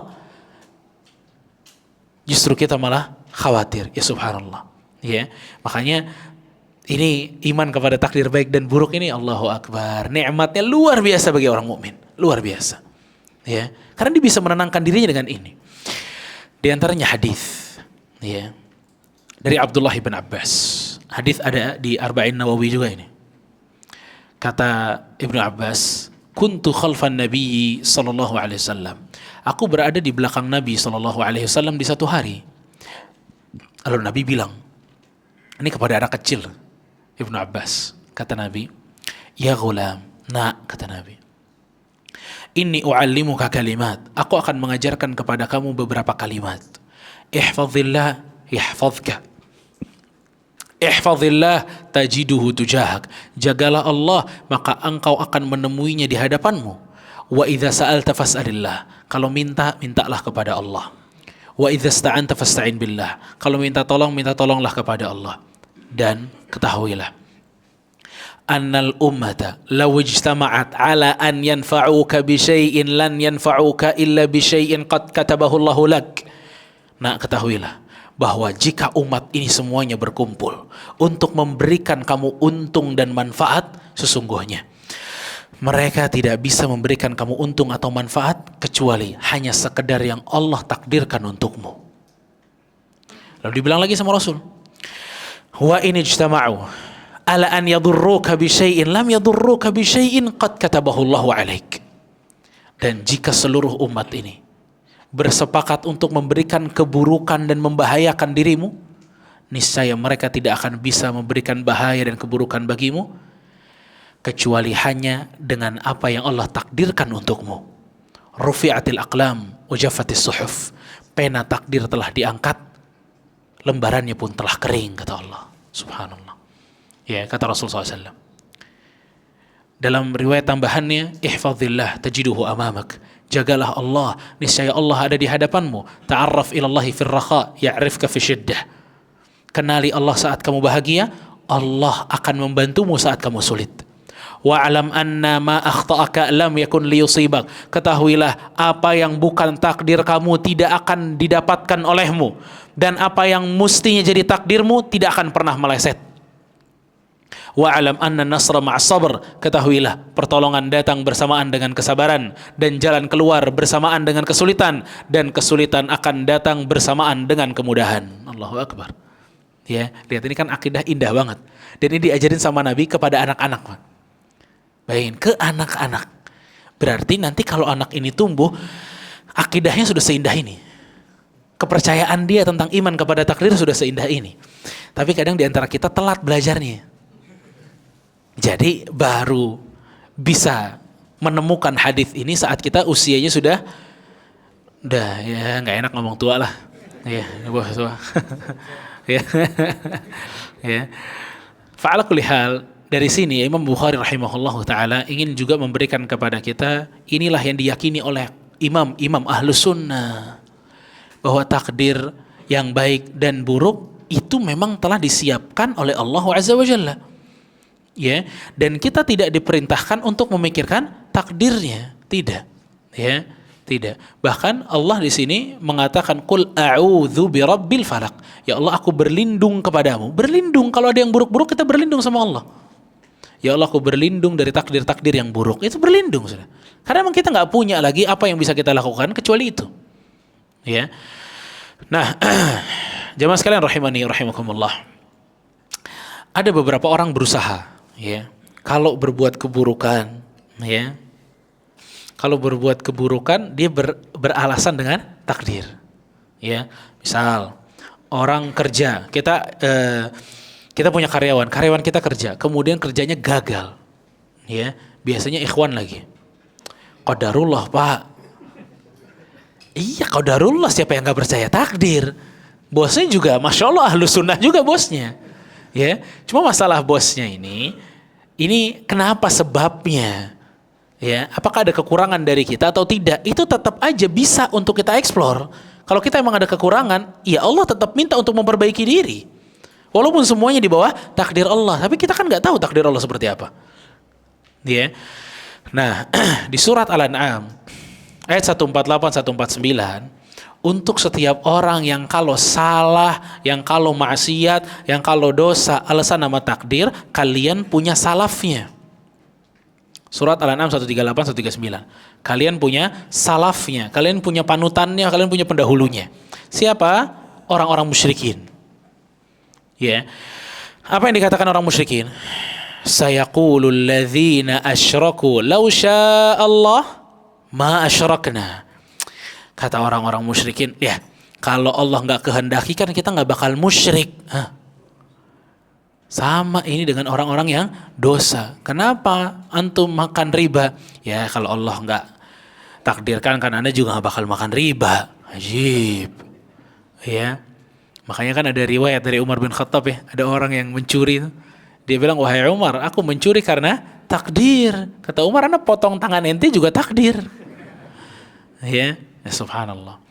justru kita malah khawatir. Ya subhanallah. Ya, makanya ini iman kepada takdir baik dan buruk ini, Allahu Akbar, nikmatnya luar biasa bagi orang mukmin, luar biasa. Ya, karena dia bisa menenangkan dirinya dengan ini. Di antaranya hadis, ya, dari Abdullah bin Abbas. Hadis ada di Arba'in Nawawi juga ini. Kata Ibnu Abbas, kuntu khalfan Nabi sallallahu alaihi wasallam. Aku berada di belakang Nabi sallallahu alaihi wasallam di satu hari. Lalu Nabi bilang, ini kepada anak kecil, Ibnu Abbas, kata Nabi, ya ghulam, nak, kata Nabi, inni u'allimuka kalimat, aku akan mengajarkan kepada kamu beberapa kalimat. Ihfazillah yahfazka, ihfazillah tajiduhu tujahak, jagalah Allah maka engkau akan menemuinya di hadapanmu. Wa idza sa'alta fas'alillah, kalau minta, mintalah kepada Allah. Wa idza ista'anta fasta'in billah, kalau minta tolong, minta tolonglah kepada Allah. Dan ketahuilah, annal ummata law ijtama'at ala an yanfa'uka bi syai'in lan yanfa'uka illa bi syai'in qad katabahu Allahu lak. Nah, ketahuilah bahwa jika umat ini semuanya berkumpul untuk memberikan kamu untung dan manfaat, sesungguhnya mereka tidak bisa memberikan kamu untung atau manfaat kecuali hanya sekedar yang Allah takdirkan untukmu. Lalu dibilang lagi sama Rasul, wa in ijtama'u ala an yadurruka bi syai'in lam yadurruka bi syai'in qad katabahu Allahu 'alaik. Dan jika seluruh umat ini bersepakat untuk memberikan keburukan dan membahayakan dirimu, niscaya mereka tidak akan bisa memberikan bahaya dan keburukan bagimu kecuali hanya dengan apa yang Allah takdirkan untukmu. Rufi'atil aqlam wa jaffatis suhuf, pena takdir telah diangkat, lembarannya pun telah kering, kata Allah. Subhanallah. Ya, kata Rasulullah SAW. Dalam riwayat tambahannya, ihfazillah tajiduhu amamak, jagalah Allah, niscaya Allah ada di hadapanmu. Ta'arraf ilallahi fir rakha ya'rifka fi syiddah, kenali Allah saat kamu bahagia, Allah akan membantumu saat kamu sulit. Wa'alam anna ma akhta'aka lam yakun liyusibak, ketahuilah apa yang bukan takdir kamu tidak akan didapatkan olehmu, dan apa yang mestinya jadi takdirmu tidak akan pernah meleset. Wa'alam anna nasra ma'as sabr, ketahuilah pertolongan datang bersamaan dengan kesabaran, dan jalan keluar bersamaan dengan kesulitan, dan kesulitan akan datang bersamaan dengan kemudahan. Allahu Akbar. Ya, lihat ini kan akidah indah banget. Dan ini diajarin sama Nabi kepada anak-anak, Pak. Bayangin, ke anak-anak. Berarti nanti kalau anak ini tumbuh, akidahnya sudah seindah ini. Kepercayaan dia tentang iman kepada takdir sudah seindah ini. Tapi kadang di antara kita telat belajarnya. Jadi baru bisa menemukan hadis ini saat kita usianya sudah ya nggak enak ngomong tua lah. Ya, bos tua. Ya. Ya. Fa'ala kulli hal, dari sini Imam Bukhari rahimahullahu taala ingin juga memberikan kepada kita, inilah yang diyakini oleh imam-imam Ahlus Sunnah, bahwa takdir yang baik dan buruk itu memang telah disiapkan oleh Allah Azza wa Jalla. Ya, dan kita tidak diperintahkan untuk memikirkan takdirnya, tidak. Ya, tidak. Bahkan Allah di sini mengatakan qul a'udzu birabbil falaq. Ya Allah, aku berlindung kepadamu. Berlindung, kalau ada yang buruk-buruk kita berlindung sama Allah. Ya Allah, aku berlindung dari takdir-takdir yang buruk. Itu berlindung sudah. Karena memang kita nggak punya lagi apa yang bisa kita lakukan kecuali itu. Ya. Nah, jamaah sekalian rahimani rahimakumullah. Ada beberapa orang berusaha, ya, kalau berbuat keburukan, ya, kalau berbuat keburukan dia beralasan dengan takdir, ya. Misal orang kerja, kita punya karyawan kita kerja, kemudian kerjanya gagal, ya, biasanya ikhwan lagi, qadarullah pak. Iya, qadarullah, siapa yang nggak percaya takdir? Bosnya juga, masya Allah, Ahlus Sunnah juga bosnya, ya. Cuma masalah bosnya ini kenapa sebabnya? Ya, apakah ada kekurangan dari kita atau tidak? Itu tetap aja bisa untuk kita eksplor. Kalau kita emang ada kekurangan, ya Allah tetap minta untuk memperbaiki diri. Walaupun semuanya di bawah takdir Allah, tapi kita kan nggak tahu takdir Allah seperti apa. Ya. Nah, di surat Al-An'am ayat 148 149, untuk setiap orang yang kalau salah, yang kalau maksiat, yang kalau dosa alasan nama takdir, kalian punya salafnya. Surat Al-An'am 138 139. Kalian punya salafnya, kalian punya panutannya, kalian punya pendahulunya. Siapa? Orang-orang musyrikin. Ya. Apa yang dikatakan orang musyrikin? Sayaqulul ladzina asyraku law syaa Allah ma asyrakna. Kata orang-orang musyrikin, ya kalau Allah nggak kehendaki kan kita nggak bakal musyrik. Sama ini dengan orang-orang yang dosa. Kenapa antum makan riba? Ya kalau Allah nggak takdirkan kan Anda juga nggak bakal makan riba. Ajib. Ya. Makanya kan ada riwayat dari Umar bin Khattab ya, ada orang yang mencuri. Dia bilang, wahai Umar, aku mencuri karena takdir. Kata Umar, Anda potong tangan ente juga takdir. Ya, subhanallah.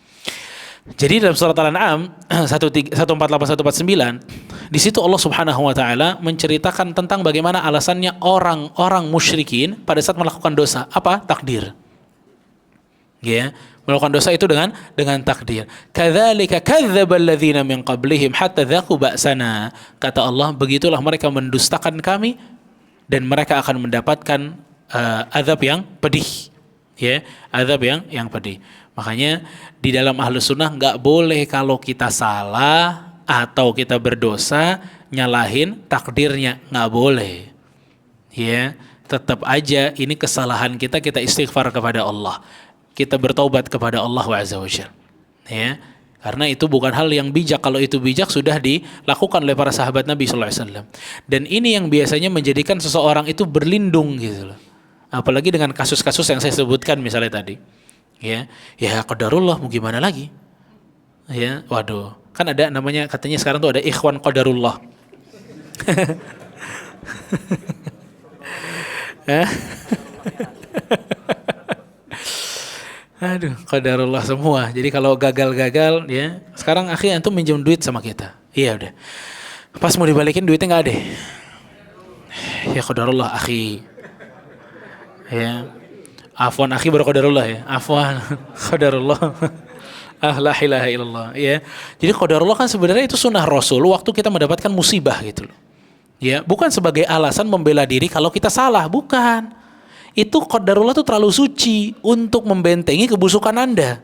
Jadi dalam surat Al-An'am 148-149, di situ Allah Subhanahu wa taala menceritakan tentang bagaimana alasannya orang-orang musyrikin pada saat melakukan dosa. Apa? Takdir. Ya, melakukan dosa itu dengan takdir. Kadzalika kadzdzabal ladzina min qablihim hatta dzaqu ba'sana. Kata Allah, begitulah mereka mendustakan kami dan mereka akan mendapatkan azab yang pedih. Ya, azab yang pedih. Makanya di dalam Ahlus Sunnah nggak boleh kalau kita salah atau kita berdosa nyalahin takdirnya, nggak boleh. Ya, tetap aja ini kesalahan kita istighfar kepada Allah. Kita bertaubat kepada Allah Azza wa Jalla. Ya, karena itu bukan hal yang bijak. Kalau itu bijak sudah dilakukan oleh para sahabat Nabi sallallahu alaihi wasallam. Dan ini yang biasanya menjadikan seseorang itu berlindung gitu loh. Apalagi dengan kasus-kasus yang saya sebutkan misalnya tadi. Ya qadarullah, mau gimana lagi? Ya, waduh. Kan ada namanya, katanya sekarang tuh ada ikhwan qadarullah. Aduh, qadarullah semua. Jadi kalau gagal-gagal ya, sekarang akhi antum minjem duit sama kita. Iya udah. Pas mau dibalikin duitnya enggak ada. Ya qadarullah akhi. Ya. Afwan akhi baru qadarullah ya. Afwan qadarullah. La ilaha illallah ya. Jadi qadarullah kan sebenarnya itu sunnah Rasul waktu kita mendapatkan musibah gitu loh. Ya, bukan sebagai alasan membela diri kalau kita salah, bukan. Itu qadarullah itu terlalu suci untuk membentengi kebusukan Anda.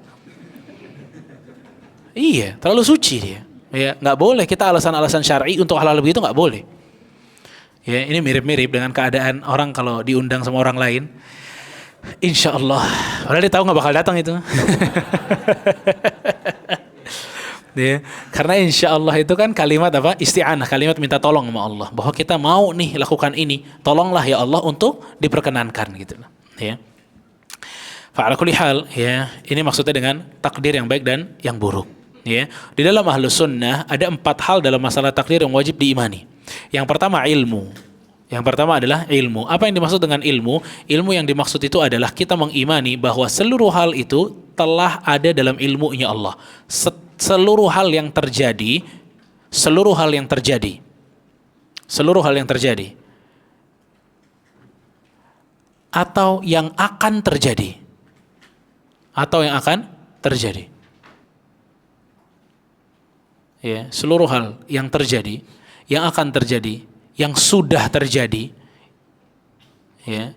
Iya, terlalu suci dia. Ya, enggak boleh kita alasan-alasan syar'i untuk hal-hal begitu, enggak boleh. Ya, ini mirip-mirip dengan keadaan orang kalau diundang sama orang lain. Insya Allah, padahal dia tahu nggak bakal datang itu. Ya, karena insya Allah itu kan kalimat apa? Isti'anah, kalimat minta tolong sama Allah. Bahwa kita mau nih lakukan ini, tolonglah ya Allah untuk diperkenankan gitu. Ya. Fa'ala kulli hal, ya, ini maksudnya dengan takdir yang baik dan yang buruk. Ya, di dalam Ahlus Sunnah ada 4 hal dalam masalah takdir yang wajib diimani. Yang pertama ilmu. Yang pertama adalah ilmu. Apa yang dimaksud dengan ilmu? Ilmu yang dimaksud itu adalah kita mengimani bahwa seluruh hal itu telah ada dalam ilmunya Allah. Seluruh hal yang terjadi atau yang akan terjadi. Ya, seluruh hal yang terjadi, yang akan terjadi, yang sudah terjadi, ya,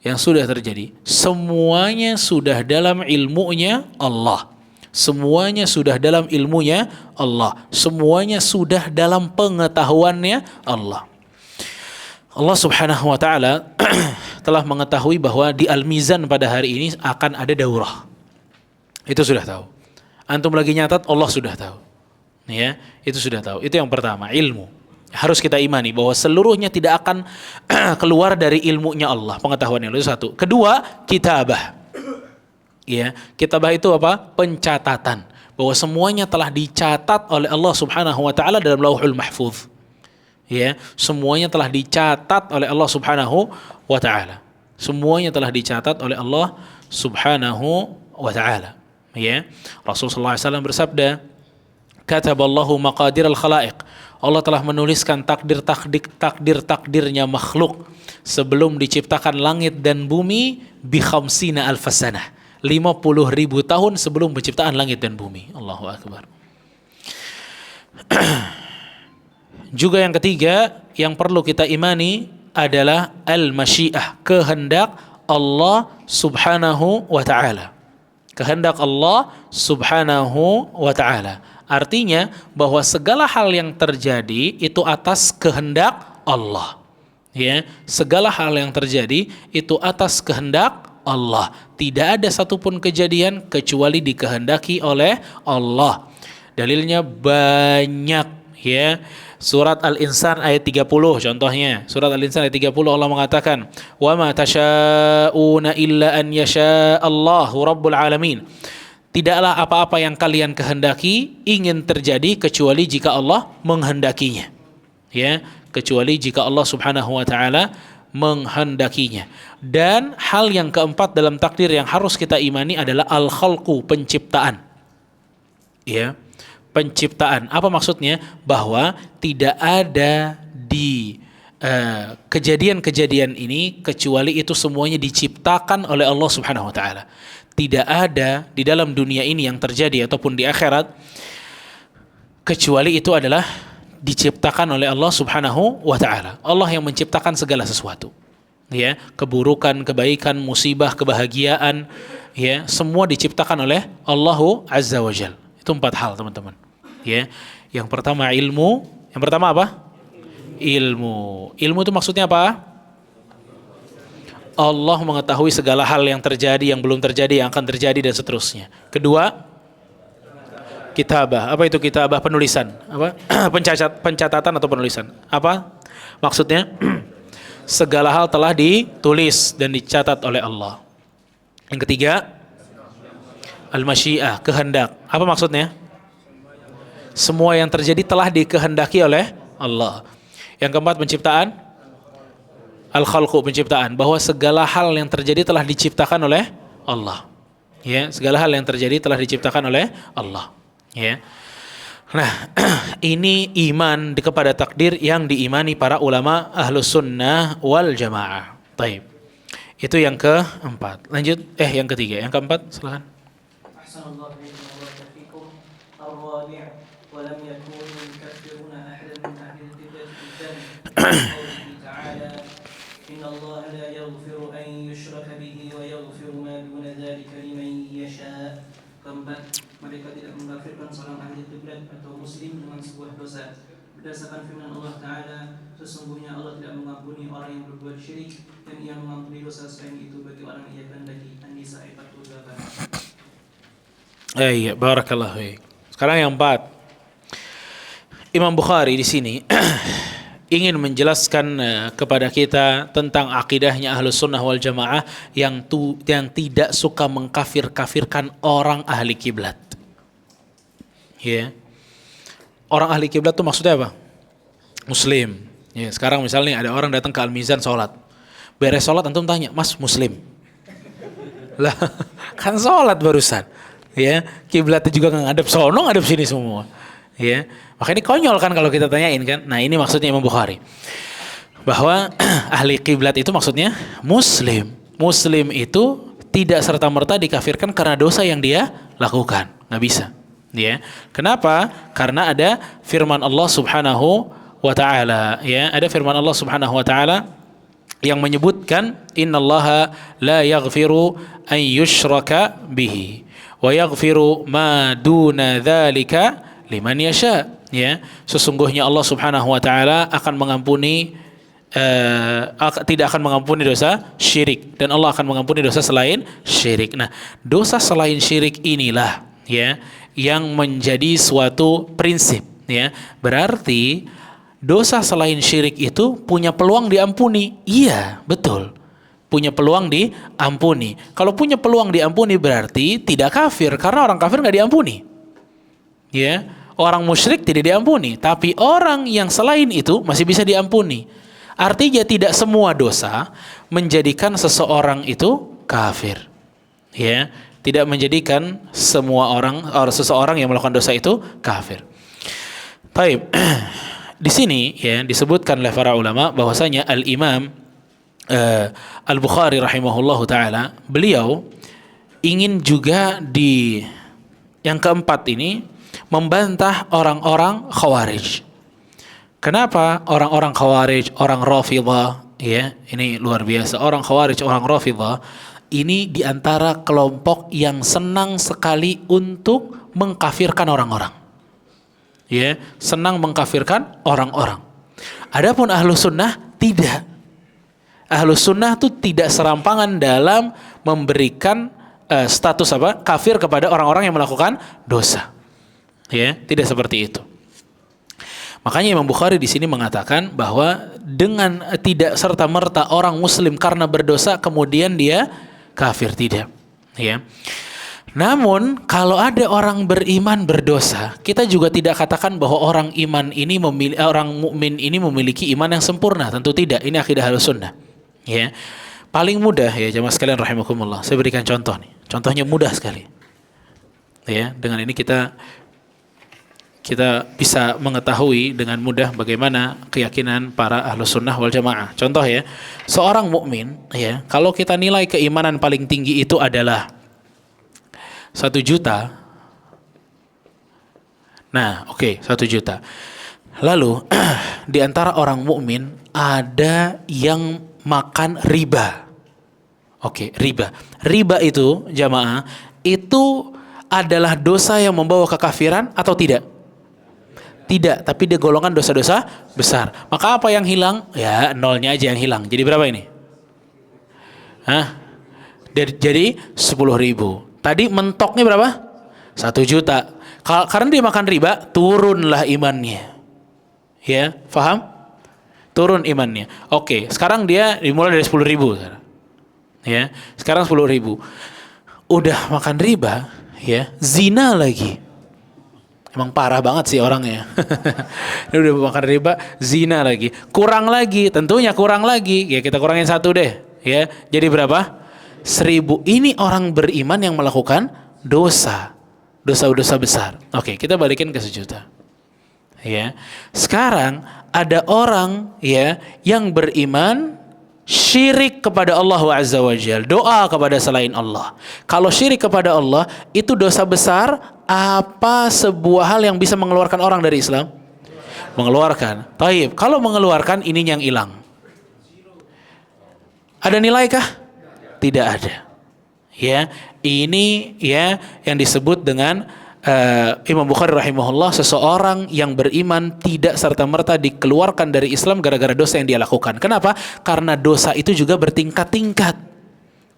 yang sudah terjadi, semuanya sudah dalam ilmunya Allah. Semuanya sudah dalam ilmunya Allah. Semuanya sudah dalam pengetahuannya Allah. Allah Subhanahu wa taala telah mengetahui bahwa di Al-Mizan pada hari ini akan ada daurah. Itu sudah tahu. Antum lagi nyatat, Allah sudah tahu. Ya, itu sudah tahu. Itu yang pertama, ilmu. Harus kita imani bahwa seluruhnya tidak akan keluar dari ilmunya Allah, pengetahuannya. Itu satu. Kedua, kitabah. Ya, kitabah itu apa? Pencatatan. Bahwa semuanya telah dicatat oleh Allah Subhanahu wa taala dalam Lauhul Mahfuz. Ya, semuanya telah dicatat oleh Allah Subhanahu wa taala. Semuanya telah dicatat oleh Allah Subhanahu wa taala. Ya. Rasulullah SAW bersabda, "Kataballahu maqadir al-khalaiq." Allah telah menuliskan takdir-takdirnya makhluk sebelum diciptakan langit dan bumi bi khamsina alf sanah. 50.000 tahun sebelum penciptaan langit dan bumi. Allahu Akbar. Juga yang ketiga yang perlu kita imani adalah al-masyiah, kehendak Allah Subhanahu wa ta'ala. Kehendak Allah Subhanahu wa ta'ala. Artinya bahwa segala hal yang terjadi itu atas kehendak Allah. Ya, segala hal yang terjadi itu atas kehendak Allah. Tidak ada satupun kejadian kecuali dikehendaki oleh Allah. Dalilnya banyak, ya. Surat Al-Insan ayat 30 contohnya. Surat Al-Insan ayat 30 Allah mengatakan, "Wa ma tasyauna illa an yasha Allahu rabbul alamin." Tidaklah apa-apa yang kalian kehendaki ingin terjadi kecuali jika Allah menghendakinya. Ya, kecuali jika Allah Subhanahu wa taala menghendakinya. Dan hal yang keempat dalam takdir yang harus kita imani adalah al-khalqu, penciptaan. Ya. Penciptaan. Apa maksudnya? Bahwa tidak ada di kejadian-kejadian ini kecuali itu semuanya diciptakan oleh Allah Subhanahu wa taala. Tidak ada di dalam dunia ini yang terjadi ataupun di akhirat kecuali itu adalah diciptakan oleh Allah Subhanahu wa taala. Allah yang menciptakan segala sesuatu. Ya, keburukan, kebaikan, musibah, kebahagiaan, ya, semua diciptakan oleh Allahu Azza wa Jalla. Itu 4 hal, teman-teman. Ya, yang pertama ilmu. Yang pertama apa? Ilmu. Ilmu itu maksudnya apa? Allah mengetahui segala hal yang terjadi, yang belum terjadi, yang akan terjadi dan seterusnya. Kedua, kitabah. Apa itu kitabah? Penulisan. Apa? Pencatatan atau penulisan. Apa maksudnya? Segala hal telah ditulis dan dicatat oleh Allah. Yang ketiga, al-masyiah, kehendak. Apa maksudnya? Semua yang terjadi telah dikehendaki oleh Allah. Yang keempat, penciptaan. Al-khalqu, penciptaan. Bahwa segala hal yang terjadi telah diciptakan oleh Allah. Ya, segala hal yang terjadi telah diciptakan oleh Allah. Ya. Nah, ini iman kepada takdir yang diimani para ulama Ahlus Sunnah wal Jamaah. Baik. Itu yang keempat. Lanjut. Yang ketiga. Yang keempat, silakan. ولم يكونوا يكفرون أحدا من أهل القبلة بالذنب قوله تعالى إن الله لا يغفر أن يشرك به ويغفر ما دون ذلك لمن يشاء. Keempat, mereka tidak mengkafirkan seorang ahli qiblat atau muslim dengan sebuah dosa. Berdasarkan firman Allah Ta'ala, sesungguhnya Allah tidak mengampuni orang yang berbuat syirik dan Ia mengampuni dosa selain itu bagi orang yang Ia kehendaki. An-Nisa ayat 48. Iya, barakallahu fiik. Sekarang yang 4. Imam Bukhari di sini ingin menjelaskan kepada kita tentang akidahnya Ahlus Sunnah wal Jamaah yang tidak suka mengkafir-kafirkan orang ahli kiblat. Ya. Orang ahli kiblat itu maksudnya apa? Muslim. Ya, sekarang misalnya ada orang datang ke Al-Mizan sholat. Beres sholat antum tanya, "Mas, Muslim?" Lah, kan sholat barusan. Ya, kiblatnya juga ngadep sono, ngadep sini semua. Ya, makanya ini konyol kan kalau kita tanyain kan. Nah, ini maksudnya Imam Bukhari. Bahwa ahli kiblat itu maksudnya Muslim. Muslim itu tidak serta-merta dikafirkan karena dosa yang dia lakukan. Nggak bisa. Ya. Kenapa? Karena ada firman Allah Subhanahu wa taala, ya, ada firman Allah Subhanahu wa taala yang menyebutkan innallaha la yaghfiru an yushraka bihi wa yaghfiru ma duna dzalika liman yasha. Ya, sesungguhnya Allah Subhanahu wa taala akan mengampuni tidak akan mengampuni dosa syirik dan Allah akan mengampuni dosa selain syirik. Nah, dosa selain syirik inilah, ya, yang menjadi suatu prinsip, ya. Berarti dosa selain syirik itu punya peluang diampuni. Iya, betul. Punya peluang diampuni. Kalau punya peluang diampuni berarti tidak kafir, karena orang kafir nggak diampuni. Ya, orang musyrik tidak diampuni, tapi orang yang selain itu masih bisa diampuni. Artinya tidak semua dosa menjadikan seseorang itu kafir. Ya, tidak menjadikan semua orang atau seseorang yang melakukan dosa itu kafir. Baik. Di sini, ya, disebutkan oleh para ulama bahwasanya Al-Imam Al-Bukhari rahimahullahu taala, beliau ingin juga yang keempat ini membantah orang-orang Khawarij. Kenapa orang-orang Khawarij, orang Rafidhah, ya, ini luar biasa. Orang Khawarij, orang Rafidhah ini diantara kelompok yang senang sekali untuk mengkafirkan orang-orang. Ya, senang mengkafirkan orang-orang. Adapun Ahlus Sunnah tidak. Ahlus Sunnah itu tidak serampangan dalam memberikan status kafir kepada orang-orang yang melakukan dosa. Ya, tidak seperti itu. Makanya Imam Bukhari di sini mengatakan bahwa dengan tidak serta-merta orang Muslim karena berdosa kemudian dia kafir, tidak. Ya. Namun kalau ada orang beriman berdosa, kita juga tidak katakan bahwa orang mukmin ini memiliki iman yang sempurna. Tentu tidak. Ini akidah Ahlus Sunnah. Ya. Paling mudah ya jemaah sekalian rahimakumullah. Saya berikan contoh nih. Contohnya mudah sekali. Ya, dengan ini kita bisa mengetahui dengan mudah bagaimana keyakinan para Ahlus Sunnah wal Jamaah. Contoh ya, seorang mukmin ya, kalau kita nilai keimanan paling tinggi itu adalah 1 juta. Nah, oke, 1 juta. Lalu di antara orang mukmin ada yang makan riba. Oke, riba. Riba itu jamaah itu adalah dosa yang membawa kekafiran atau tidak? Tidak, tapi dia golongan dosa-dosa besar. Maka apa yang hilang? Ya, nolnya aja yang hilang. Jadi berapa ini? Jadi 10.000. Tadi mentoknya berapa? 1 juta. Karena dia makan riba, turunlah imannya. Ya, paham? Turun imannya. Oke, sekarang dia dimulai dari 10.000. Ya, sekarang 10.000. Udah makan riba, ya, zina lagi. Emang parah banget sih orangnya. Ini udah makan riba, zina lagi. Kurang lagi, tentunya kurang lagi. Ya kita kurangin 1 deh. Ya, jadi berapa? 1.000. Ini orang beriman yang melakukan dosa. Dosa-dosa besar. Oke, kita balikin ke 1 juta. Ya. Sekarang ada orang ya yang beriman syirik kepada Allah Azza wa Jalla, doa kepada selain Allah. Kalau syirik kepada Allah itu dosa besar, apa sebuah hal yang bisa mengeluarkan orang dari Islam? Mengeluarkan. Taib. Kalau mengeluarkan ini yang hilang. Ada nilaikah? Tidak ada. Ya, ini ya yang disebut dengan Imam Bukhari rahimahullah, seseorang yang beriman tidak serta-merta dikeluarkan dari Islam gara-gara dosa yang dia lakukan. Kenapa? Karena dosa itu juga bertingkat-tingkat.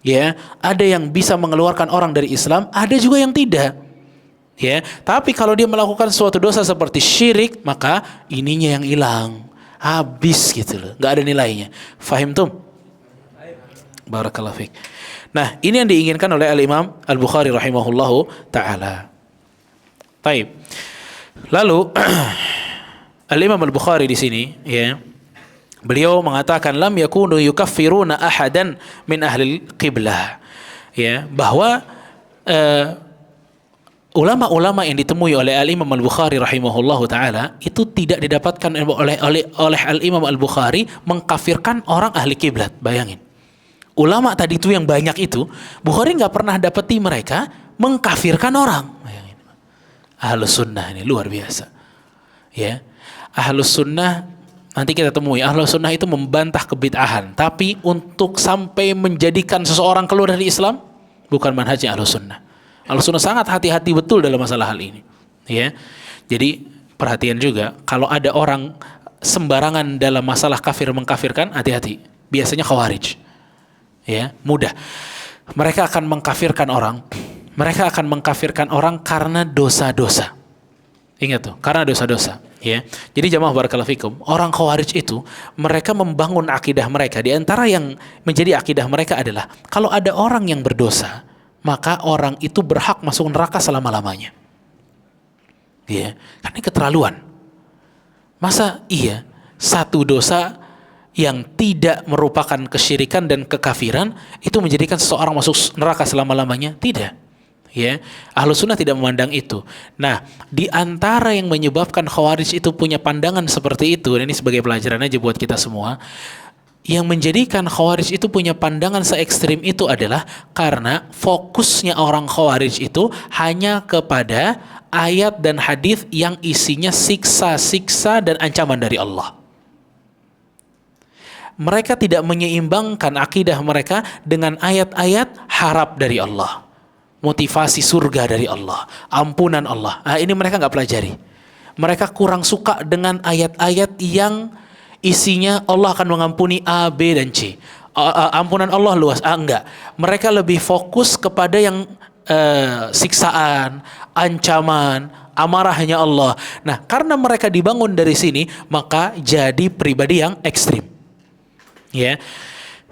Ya, ada yang bisa mengeluarkan orang dari Islam, ada juga yang tidak. Ya, tapi kalau dia melakukan suatu dosa seperti syirik, maka ininya yang hilang. Habis gitu loh, nggak ada nilainya. Fahim tum? Barakallahu fiik. Nah, ini yang diinginkan oleh Al-Imam Al-Bukhari rahimahullahu ta'ala. Taib. Lalu Al-Imam Al-Bukhari di sini ya, beliau mengatakan lam yakunu yukaffiruna ahadan min ahli qiblah. Ya, bahwa ulama-ulama yang ditemui oleh Al-Imam Al-Bukhari rahimahullahu taala itu tidak didapatkan oleh Al-Imam Al-Bukhari mengkafirkan orang ahli kiblat. Bayangin. Ulama tadi itu yang banyak itu, Bukhari nggak pernah dapati mereka mengkafirkan orang. Ahlus Sunnah ini luar biasa. Ya, Ahlus Sunnah nanti kita temui. Ahlus Sunnah itu membantah kebid'ahan, tapi untuk sampai menjadikan seseorang keluar dari Islam bukan manhajnya Ahlus Sunnah. Ahlus Sunnah sangat hati-hati betul dalam masalah hal ini. Ya, jadi perhatian juga kalau ada orang sembarangan dalam masalah kafir mengkafirkan, hati-hati. Biasanya Khawarij. Ya, mudah. Mereka akan mengkafirkan orang. Mereka akan mengkafirkan orang karena dosa-dosa. Ingat tuh, karena dosa-dosa. Ya, jadi jamaah barakallahu fikum, orang Khawarij itu mereka membangun akidah mereka. Di antara yang menjadi akidah mereka adalah kalau ada orang yang berdosa, maka orang itu berhak masuk neraka selama-lamanya. Ya, karena ini keterlaluan. Masa iya satu dosa yang tidak merupakan kesyirikan dan kekafiran itu menjadikan seseorang masuk neraka selama-lamanya? Tidak. Ya, Ahlus Sunnah tidak memandang itu. Nah, di antara yang menyebabkan Khawarij itu punya pandangan seperti itu, dan ini sebagai pelajaran aja buat kita semua, yang menjadikan Khawarij itu punya pandangan se-ekstrim itu adalah karena fokusnya orang Khawarij itu hanya kepada ayat dan hadis yang isinya siksa-siksa dan ancaman dari Allah. Mereka tidak menyeimbangkan akidah mereka dengan ayat-ayat harap dari Allah, motivasi surga dari Allah, ampunan Allah. Nah, ini mereka nggak pelajari. Mereka kurang suka dengan ayat-ayat yang isinya Allah akan mengampuni A, B, dan C. Ampunan Allah luas. Enggak. Mereka lebih fokus kepada yang siksaan, ancaman, amarahnya Allah. Nah, karena mereka dibangun dari sini, maka jadi pribadi yang ekstrim. Ya.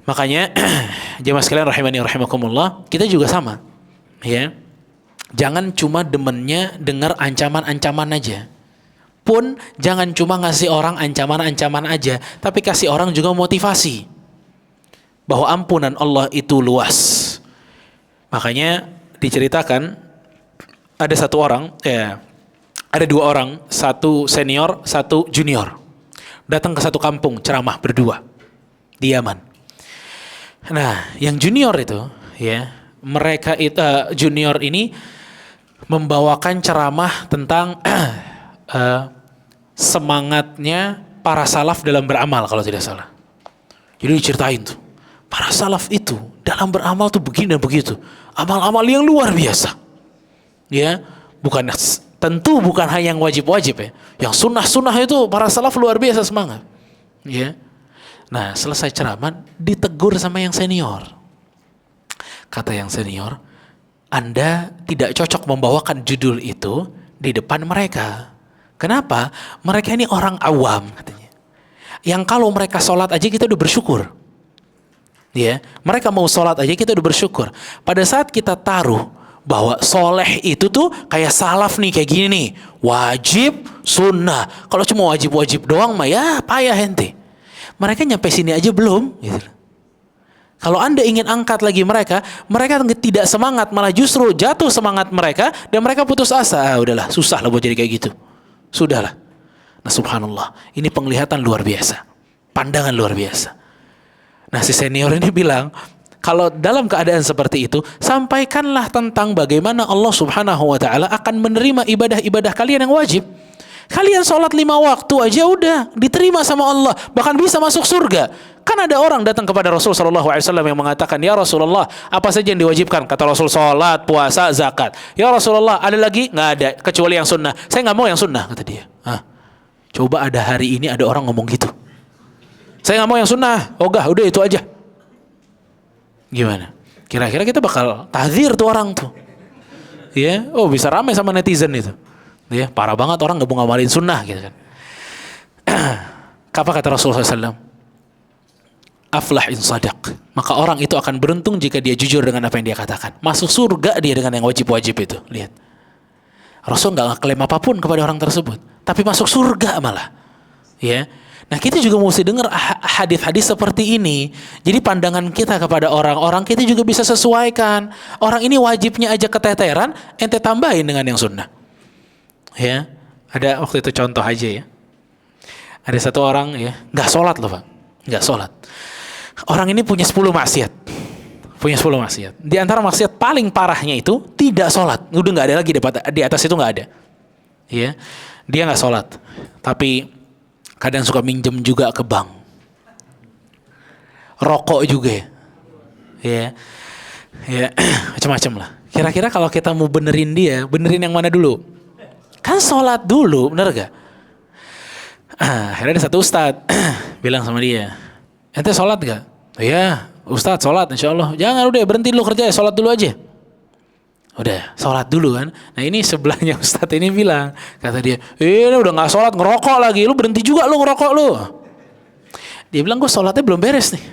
Makanya jemaah sekalian rahimani rahimakumullah, kita juga sama. Ya. Jangan cuma demennya dengar ancaman-ancaman aja. Pun jangan cuma ngasih orang ancaman-ancaman aja, tapi kasih orang juga motivasi bahwa ampunan Allah itu luas. Makanya diceritakan ada satu orang, ada dua orang, satu senior, satu junior, datang ke satu kampung ceramah berdua di Yaman. Nah, yang junior itu, mereka itu junior ini membawakan ceramah tentang semangatnya para salaf dalam beramal kalau tidak salah. Jadi diceritain tuh, para salaf itu dalam beramal tuh begini dan begitu, amal-amal yang luar biasa. Ya, tentu bukan hanya yang wajib-wajib ya. Yang sunnah-sunnah itu para salaf luar biasa semangat. Ya. Nah, selesai ceramah ditegur sama yang senior. Kata yang senior, Anda tidak cocok membawakan judul itu di depan mereka. Kenapa? Mereka ini orang awam katanya. Yang kalau mereka sholat aja kita udah bersyukur. Ya, mereka mau sholat aja kita udah bersyukur. Pada saat kita taruh bahwa soleh itu tuh kayak salaf nih, kayak gini nih, wajib, sunnah. Kalau cuma wajib-wajib doang mah ya payah ente. Mereka nyampe sini aja belum. Gitu. Kalau Anda ingin angkat lagi mereka tidak semangat, malah justru jatuh semangat mereka dan mereka putus asa. Udahlah, susah lah buat jadi kayak gitu. Sudahlah. Nah, subhanallah, ini penglihatan luar biasa, pandangan luar biasa. Nah, si senior ini bilang, kalau dalam keadaan seperti itu, sampaikanlah tentang bagaimana Allah subhanahu wa ta'ala akan menerima ibadah-ibadah kalian yang wajib. Kalian sholat 5 waktu aja udah diterima sama Allah, bahkan bisa masuk surga. Kan ada orang datang kepada Rasul SAW yang mengatakan, ya Rasulullah, apa saja yang diwajibkan? Kata Rasul, sholat, puasa, zakat. Ya Rasulullah, ada lagi? Nggak ada, kecuali yang sunnah. Saya nggak mau yang sunnah, kata dia. Coba ada hari ini ada orang ngomong gitu. Saya nggak mau yang sunnah. Udah itu aja. Gimana? Kira-kira kita bakal tahdzir tuh orang tuh. Ya, bisa ramai sama netizen itu. Ya, parah banget orang nggak mau ngamalin sunnah gitu kan. Apa kata Rasulullah SAW? Aflah in sadaq. Maka orang itu akan beruntung jika dia jujur dengan apa yang dia katakan. Masuk surga dia dengan yang wajib-wajib itu. Lihat. Rasul nggak ngeklaim apapun kepada orang tersebut, tapi masuk surga malah. Ya. Nah, kita juga mesti dengar hadis-hadis seperti ini. Jadi pandangan kita kepada orang-orang kita juga bisa sesuaikan. Orang ini wajibnya aja keteteran, ente tambahin dengan yang sunnah. Ya. Ada waktu itu contoh aja ya. Ada satu orang ya, nggak sholat loh Pak. Nggak sholat. Orang ini punya 10 maksiat. Punya 10 maksiat. Di antara maksiat paling parahnya itu tidak sholat. Udah nggak ada lagi di atas itu nggak ada. Ya, dia nggak sholat. Tapi kadang suka minjem juga ke bank. Rokok juga. Ya, macam-macam lah. Kira-kira kalau kita mau benerin dia, benerin yang mana dulu? Kan sholat dulu, bener gak? Akhirnya ada satu ustadz bilang sama dia, ente sholat gak? Iya, ustadz sholat insya Allah. Jangan, udah berhenti dulu kerja, sholat dulu aja. Udah, sholat dulu kan. Nah, ini sebelahnya ustadz ini bilang, kata dia, ini udah gak sholat, ngerokok lagi. Lu berhenti juga lu ngerokok lu. Dia bilang, gue sholatnya belum beres nih.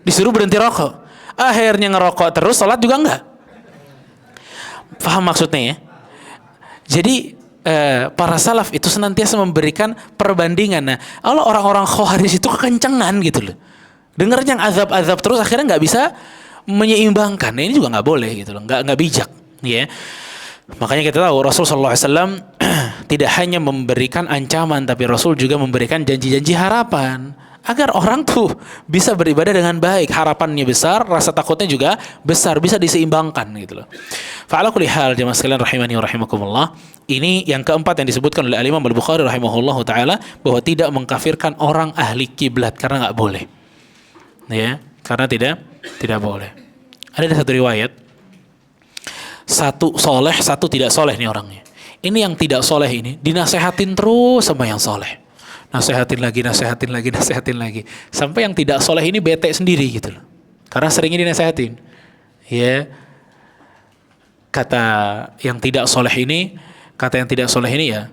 Disuruh berhenti rokok. Akhirnya ngerokok terus, sholat juga enggak. Paham maksudnya ya? Jadi para salaf itu senantiasa memberikan perbandingan. Nah, kalau orang-orang Khawarij itu kekencengan gitu loh. Dengarnya yang azab-azab terus akhirnya nggak bisa menyeimbangkan. Nah, ini juga nggak boleh gitu loh, nggak bijak. Ya, makanya kita tahu Rasul SAW tidak hanya memberikan ancaman, tapi Rasul juga memberikan janji-janji harapan. agar orang tuh bisa beribadah dengan baik, harapannya besar, rasa takutnya juga besar, bisa diseimbangkan gitu loh. Fa'ala kulli hal jemaah sekalian rahimani wa rahimakumullah, ini yang keempat yang disebutkan oleh Al-Imam Al-Bukhari rahimahullahu taala, bahwa tidak mengkafirkan orang ahli kiblat karena nggak boleh. Ya, karena tidak boleh. Ada satu riwayat, satu soleh, satu tidak soleh nih orangnya. Ini yang tidak soleh ini dinasehatin terus sama yang soleh. Nasehatin lagi. Sampai yang tidak soleh ini bete sendiri gitu loh. Karena seringnya dinasehatin. Ya. Kata yang tidak soleh ini ya,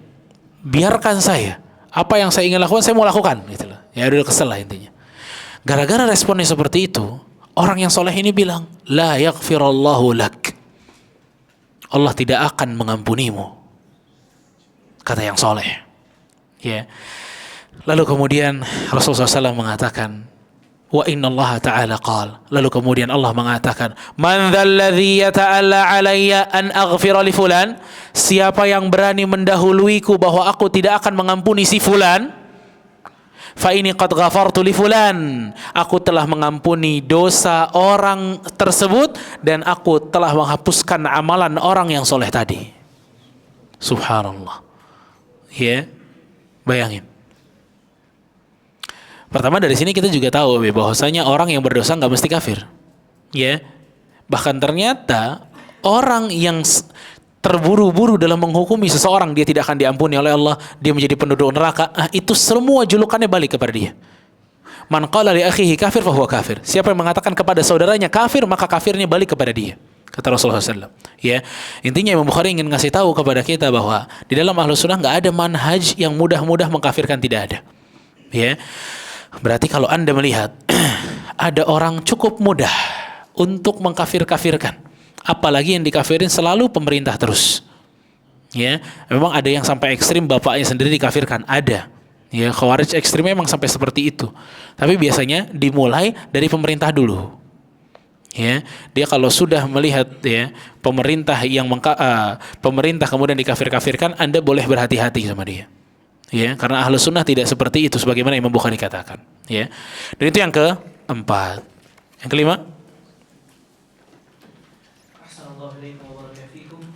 biarkan saya. Apa yang saya ingin lakukan, saya mau lakukan gitu loh. Ya udah kesel lah intinya. Gara-gara responnya seperti itu, orang yang soleh ini bilang, la yaghfirallahu lak. Allah tidak akan mengampunimu. Kata yang soleh. Ya. Lalu kemudian Rasulullah SAW mengatakan, wa inna Allah ta'ala qal. Lalu kemudian Allah mengatakan, man dzalladzi yata'alla alayya an aghfira li fulan. Siapa yang berani mendahuluiku bahwa aku tidak akan mengampuni si fulan, fa ini qad ghafartu li fulan. Aku telah mengampuni dosa orang tersebut dan aku telah menghapuskan amalan orang yang soleh tadi. Subhanallah. Ya, bayangin. Pertama dari sini kita juga tahu bahwasanya orang yang berdosa nggak mesti kafir, ya. Bahkan ternyata orang yang terburu-buru dalam menghukumi seseorang dia tidak akan diampuni oleh Allah, dia menjadi penduduk neraka, itu semua julukannya balik kepada dia. Man qala li akhihi kafir fahuwa kafir. Siapa yang mengatakan kepada saudaranya kafir, maka kafirnya balik kepada dia. Kata Rasulullah SAW. Ya, intinya Imam Bukhari ingin ngasih tahu kepada kita bahwa di dalam Ahlus Sunnah nggak ada manhaj yang mudah-mudah mengkafirkan, tidak ada. Ya. Berarti kalau Anda melihat ada orang cukup mudah untuk mengkafir-kafirkan, apalagi yang dikafirin selalu pemerintah terus. Ya, memang ada yang sampai ekstrim bapaknya sendiri dikafirkan, ada. Ya, Khawarij ekstrim memang sampai seperti itu. Tapi biasanya dimulai dari pemerintah dulu. Ya, dia kalau sudah melihat ya pemerintah yang pemerintah kemudian dikafir-kafirkan, Anda boleh berhati-hati sama dia. Ya, karena Ahlus Sunnah tidak seperti itu sebagaimana Imam Bukhari katakan, ya. Dan itu yang keempat. Yang kelima, Ahsanallahu ilaikum wa baraka fikum.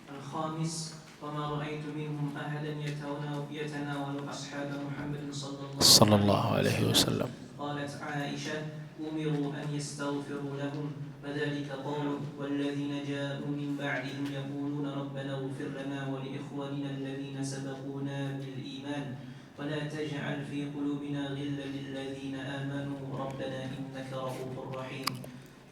Al-khamis, wa ma ra'aitu minhum ahadan yatanawalu ashab Muhammad sallallahu alaihi wasallam. Qalat Aisyah, umiru an yastaghfiru lahum, فذلك قول والذين جاءوا من بعدهم يقولون ربنا اغفر لنا ولإخواننا الذين سبقونا بالإيمان ولا تجعل في قلوبنا غلا للذين آمنوا ربنا إنك رؤوف رحيم.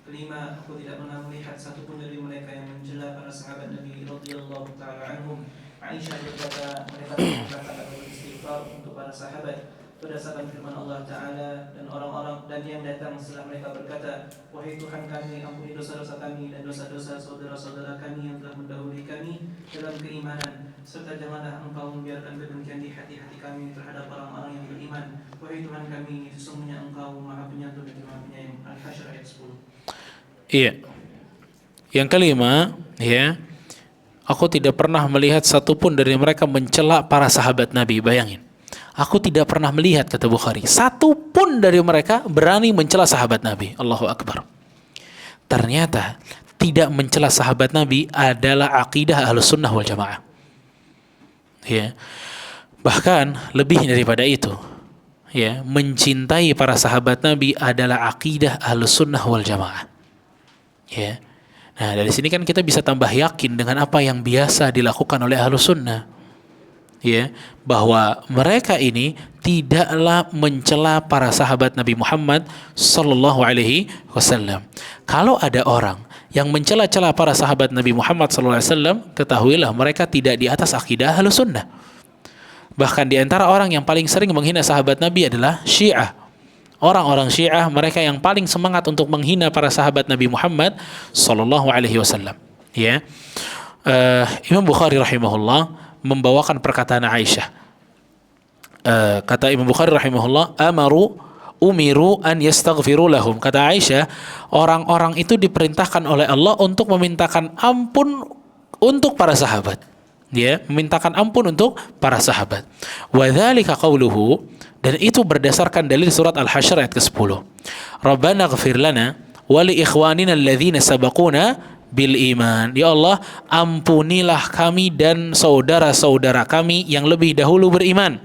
Kelima, aku tidak pernah melihat satupun dari mereka yang mencela para sahabat Nabi radhiyallahu taala anhum. Aisyah berkata, mereka mengatakan atau beristighfar untuk para sahabat berdasarkan firman Allah Ta'ala, dan orang-orang dan yang datang setelah mereka berkata, wahai Tuhan kami, ampuni dosa-dosa kami dan dosa-dosa saudara-saudara kami yang telah mendahului kami dalam keimanan, serta janganlah engkau membiarkan kedengkian di hati-hati kami terhadap orang-orang yang beriman. Wahai Tuhan kami, sesungguhnya engkau maha penyantun dan maha penyayang. Al-Hasyr ayat 10. Iya. Yang kelima, ya, aku tidak pernah melihat satupun dari mereka mencela para sahabat Nabi. Bayangin, aku tidak pernah melihat, kata Bukhari, satupun dari mereka berani mencela sahabat Nabi. Allahu Akbar. Ternyata tidak mencela sahabat Nabi adalah akidah Ahlus Sunnah wal Jamaah. Ya. Bahkan lebih daripada itu, ya, mencintai para sahabat Nabi adalah akidah Ahlus Sunnah wal Jamaah. Ya. Nah, dari sini kan kita bisa tambah yakin dengan apa yang biasa dilakukan oleh Ahlus Sunnah. Ya, bahwa mereka ini tidaklah mencela para sahabat Nabi Muhammad sallallahu alaihi wasallam. Kalau ada orang yang mencela-cela para sahabat Nabi Muhammad sallallahu alaihi wasallam, ketahuilah mereka tidak di atas akidah Ahlus Sunnah. Bahkan di antara orang yang paling sering menghina sahabat Nabi adalah Syiah. Orang-orang Syiah, mereka yang paling semangat untuk menghina para sahabat Nabi Muhammad sallallahu alaihi wasallam. Ya. Imam Bukhari rahimahullah membawakan perkataan Aisyah. Kata Imam Bukhari rahimahullah, umiru an yastaghfiru lahum. Kata Aisyah, orang-orang itu diperintahkan oleh Allah untuk memintakan ampun untuk para sahabat. Ya, memintakan ampun untuk para sahabat. Wa dzalika qauluhu, dan itu berdasarkan dalil surat Al-Hasyr ayat ke-10. Rabbana ighfir lana wa li ikhwanina alladzina sabaquna bil iman. Ya Allah, ampunilah kami dan saudara-saudara kami yang lebih dahulu beriman.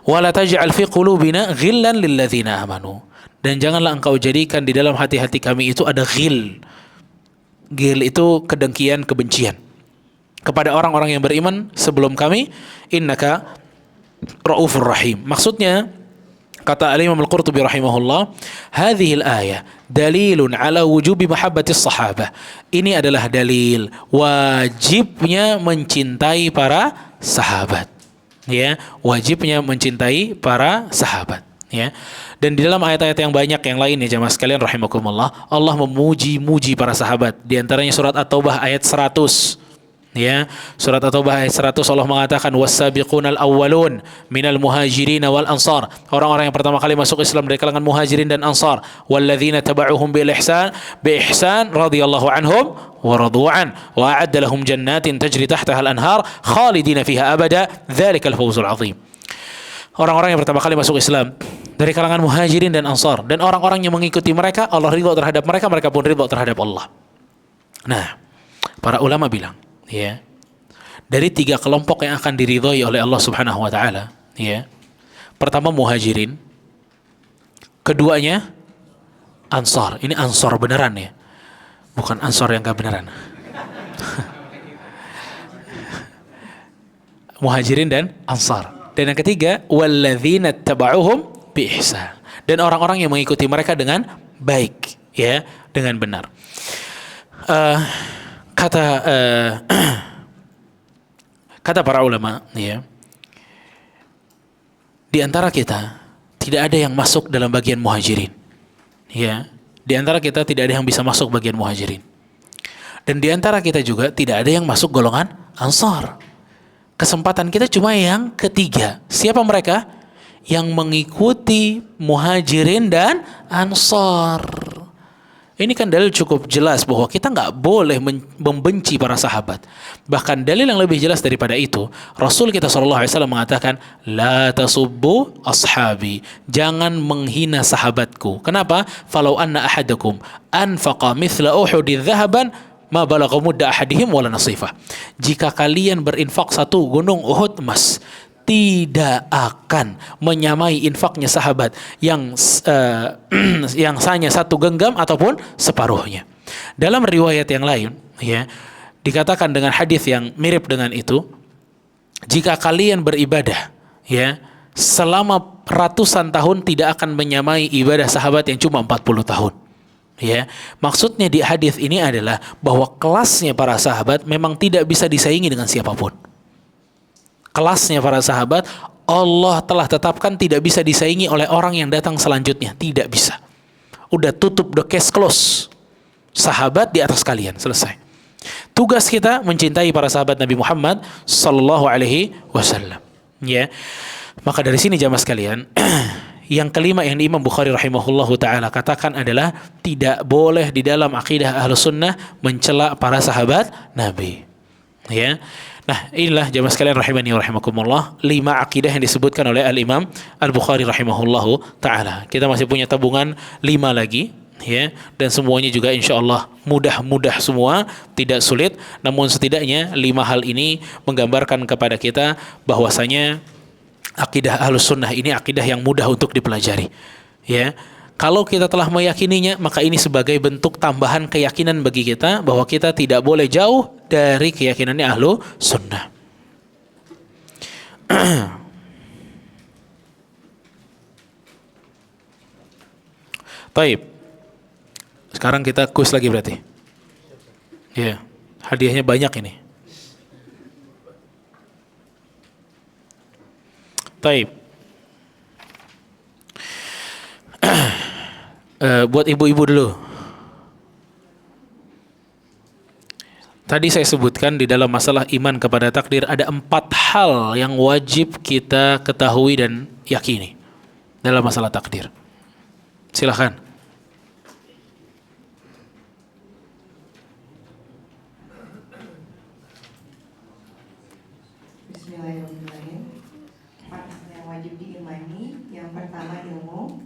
Wa la taj'al fi qulubina ghillan lil ladzina amanu. Dan janganlah engkau jadikan di dalam hati-hati kami itu ada ghil. Ghil itu kedengkian, kebencian kepada orang-orang yang beriman sebelum kami. Innaka Ra'ufur Rahim. Maksudnya, kata Al-Imam Al-Qurtubi rahimahullah, hadhil ayah dalilun ala wujubi mahabbatis sahabah. Ini adalah dalil wajibnya mencintai para sahabat. Ya, wajibnya mencintai para sahabat. Ya. Dan di dalam ayat-ayat yang banyak yang lain ya jemaah sekalian rahimakumullah, Allah memuji-muji para sahabat. Di antaranya surat At-Taubah ayat 100. Ya, surat At-Taubah ayat 100 Allah mengatakan was-sabiqunal awwalun minal muhajirin wal ansar. Orang-orang yang pertama kali masuk Islam dari kalangan muhajirin dan ansar. Walladzina taba'uhum bi ihsan radhiyallahu anhum wa radu'an wa a'adda lahum jannatin tajri tahtaha al-anhar khalidina fiha abada dzalikal fawzul 'azim. Orang-orang yang pertama kali masuk Islam dari kalangan muhajirin dan ansar, dan orang-orang yang mengikuti mereka, Allah ridha terhadap mereka, mereka pun ridha terhadap Allah. Nah, para ulama bilang, ya, dari 3 kelompok yang akan diridhoi oleh Allah Subhanahu wa taala, ya. Pertama muhajirin, keduanya ansar. Ini ansar beneran ya. Bukan ansar yang enggak beneran. Muhajirin dan ansar. Dan yang ketiga, walladzina taba'uhum bi ihsan. Dan orang-orang yang mengikuti mereka dengan baik, ya, dengan benar. Kata para ulama, ya, di antara kita tidak ada yang masuk dalam bagian muhajirin, ya, di antara kita tidak ada yang bisa masuk bagian muhajirin, dan di antara kita juga tidak ada yang masuk golongan ansar. Kesempatan kita cuma yang ketiga. Siapa mereka? Yang mengikuti muhajirin dan ansar. Ini kan dalil cukup jelas bahwa kita nggak boleh membenci para sahabat. Bahkan dalil yang lebih jelas daripada itu, Rasul kita SAW mengatakan, La tasubbu ashabi. Jangan menghina sahabatku. Kenapa? Falau anna ahadakum anfaqa mithla uhudin dhahaban ma balagha mudda ahadihim wala nasifah. Jika kalian berinfak 1 gunung Uhud emas, tidak akan menyamai infaknya sahabat yang hanya 1 genggam ataupun separuhnya. Dalam riwayat yang lain, ya, dikatakan dengan hadis yang mirip dengan itu, jika kalian beribadah, ya, selama ratusan tahun tidak akan menyamai ibadah sahabat yang cuma 40 tahun. Ya, maksudnya di hadis ini adalah bahwa kelasnya para sahabat memang tidak bisa disaingi dengan siapapun. Kelasnya para sahabat Allah telah tetapkan tidak bisa disaingi oleh orang yang datang selanjutnya, tidak bisa. Udah tutup, the case close. Sahabat di atas kalian, selesai. Tugas kita mencintai para sahabat Nabi Muhammad sallallahu alaihi wasallam. Ya. Maka dari sini jamaah sekalian, yang kelima yang Imam Bukhari rahimahullahu ta'ala katakan adalah tidak boleh di dalam akidah Ahlus Sunnah mencela para sahabat Nabi. Ya. Nah, inilah jamaah sekalian rahimani wa rahimakumullah, 5 akidah yang disebutkan oleh Al-Imam Al-Bukhari rahimahullahu ta'ala. Kita masih punya tabungan 5 lagi, ya, dan semuanya juga insyaallah mudah-mudah semua, tidak sulit, namun setidaknya 5 hal ini menggambarkan kepada kita bahwasanya akidah Ahlus Sunnah ini akidah yang mudah untuk dipelajari. Ya, kalau kita telah meyakininya, maka ini sebagai bentuk tambahan keyakinan bagi kita bahwa kita tidak boleh jauh dari keyakinannya Ahlus Sunnah. Baik. Sekarang kita kuis lagi berarti. Ya, hadiahnya banyak ini. Baik. Buat ibu-ibu dulu. Tadi saya sebutkan di dalam masalah iman kepada takdir ada 4 hal yang wajib kita ketahui dan yakini dalam masalah takdir. Silakan. Bismillahirrahmanirrahim. Empat yang wajib diimani. Yang pertama ilmu,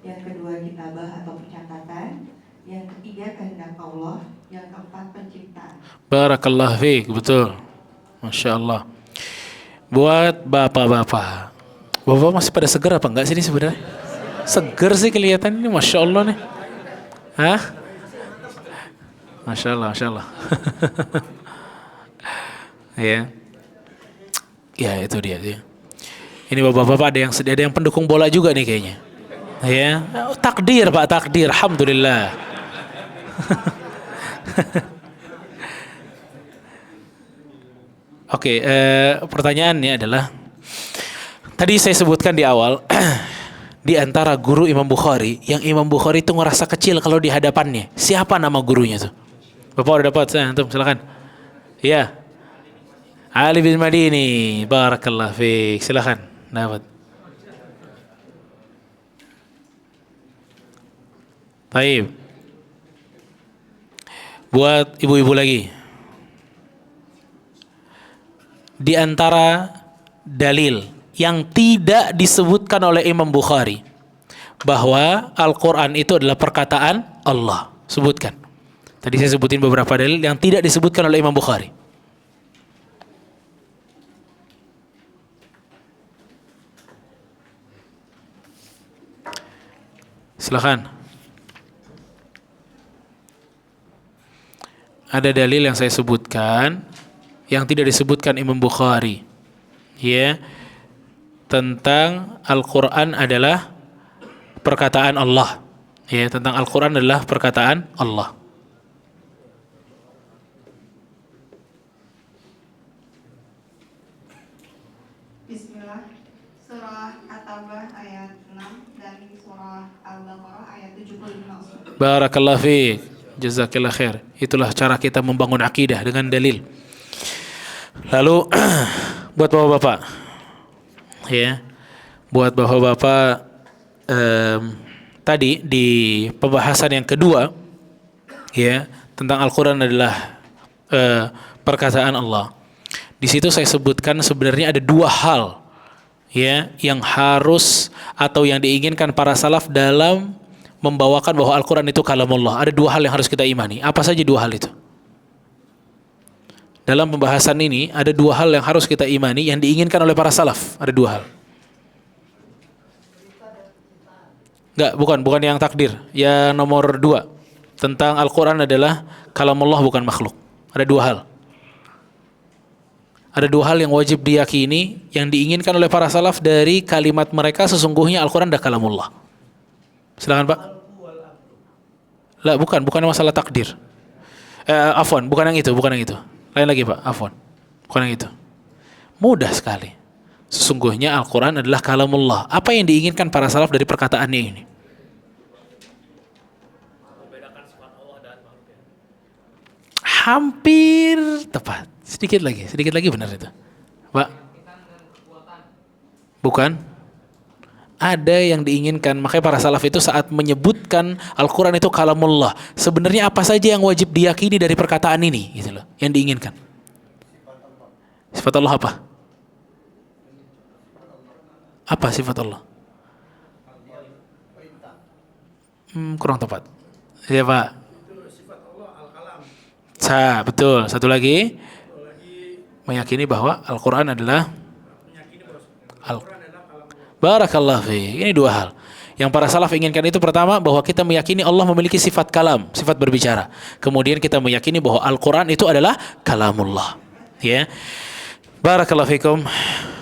yang kedua kitabah atau pencatatan, yang ketiga kehendak Allah, yang keempat penciptaan. Barakallah fiik, betul. Masya Allah. Buat bapak-bapak, bapak masih pada seger apa enggak sih ini sebenarnya? Seger sih kelihatan ini, Masya Allah nih. Hah? Masya Allah, Masya Allah. Ya, ya itu dia. Ini bapak-bapak ada yang pendukung bola juga nih kayaknya. Ya, takdir Pak, takdir. Alhamdulillah. Oke, pertanyaannya adalah tadi saya sebutkan di awal di antara guru Imam Bukhari yang Imam Bukhari itu ngerasa kecil kalau di hadapannya. Siapa nama gurunya tuh? Bapak udah dapat? Antum silakan. Ya. Ali bin Madini. Barakallah fiik. Silakan. Dapat. Baik. Buat ibu-ibu lagi. Di antara dalil yang tidak disebutkan oleh Imam Bukhari bahwa Al-Quran itu adalah perkataan Allah. Sebutkan. Tadi saya sebutin beberapa dalil yang tidak disebutkan oleh Imam Bukhari. Silakan. Ada dalil yang saya sebutkan yang tidak disebutkan Imam Bukhari, ya, tentang Al-Quran adalah perkataan Allah, ya, tentang Al-Quran adalah perkataan Allah. Bismillah. Surah At-Taubah ayat 6 dan surah Al-Baqarah ayat 75. Barakallah fiik. Jazakillah khair. Itulah cara kita membangun akidah dengan dalil. Lalu buat bapak-bapak, ya, buat bapak-bapak tadi di pembahasan yang kedua, ya, tentang Al-Quran adalah perkataan Allah. Di situ saya sebutkan sebenarnya ada dua hal, ya, yang harus atau yang diinginkan para salaf dalam membawakan bahwa Al-Quran itu kalamullah. Ada dua hal yang harus kita imani. Apa saja dua hal itu? Dalam pembahasan ini ada dua hal yang harus kita imani yang diinginkan oleh para salaf. Ada dua hal. Enggak, bukan yang takdir. Yang nomor 2 tentang Al-Quran adalah kalamullah, bukan makhluk. Ada dua hal. Ada dua hal yang wajib diyakini yang diinginkan oleh para salaf dari kalimat mereka, sesungguhnya Al-Quran adalah kalamullah. Silakan Pak. Lah, bukan masalah takdir. Afwan, bukan yang itu. Lain lagi Pak, afwan. Bukan yang itu. Mudah sekali. Sesungguhnya Al-Quran adalah kalamullah. Apa yang diinginkan para salaf dari perkataannya ini? Hampir tepat. Sedikit lagi benar itu. Pak. Bukan. Ada yang diinginkan. Makanya para salaf itu saat menyebutkan Al-Quran itu kalamullah, sebenarnya apa saja yang wajib diyakini dari perkataan ini, gitu loh, yang diinginkan. Sifat Allah apa? Apa sifat Allah? Kurang tepat. Ya Pak. Betul. Satu lagi, meyakini bahwa Al-Quran adalah Barakallah fi. Ini dua hal yang para salaf inginkan. Itu pertama, bahwa kita meyakini Allah memiliki sifat kalam, sifat berbicara. Kemudian kita meyakini bahwa Al-Quran itu adalah kalamullah, ya. Barakallahu fikum.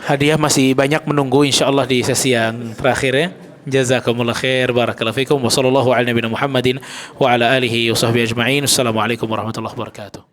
Hadiah masih banyak menunggu insyaallah di sesi yang terakhir, ya. Jazakumullah khair. Barakallahu fikum. Wa sallallahu ala nabiyina Muhammadin wa ala alihi wa sahbihi ajma'in. Assalamualaikum warahmatullahi wabarakatuh.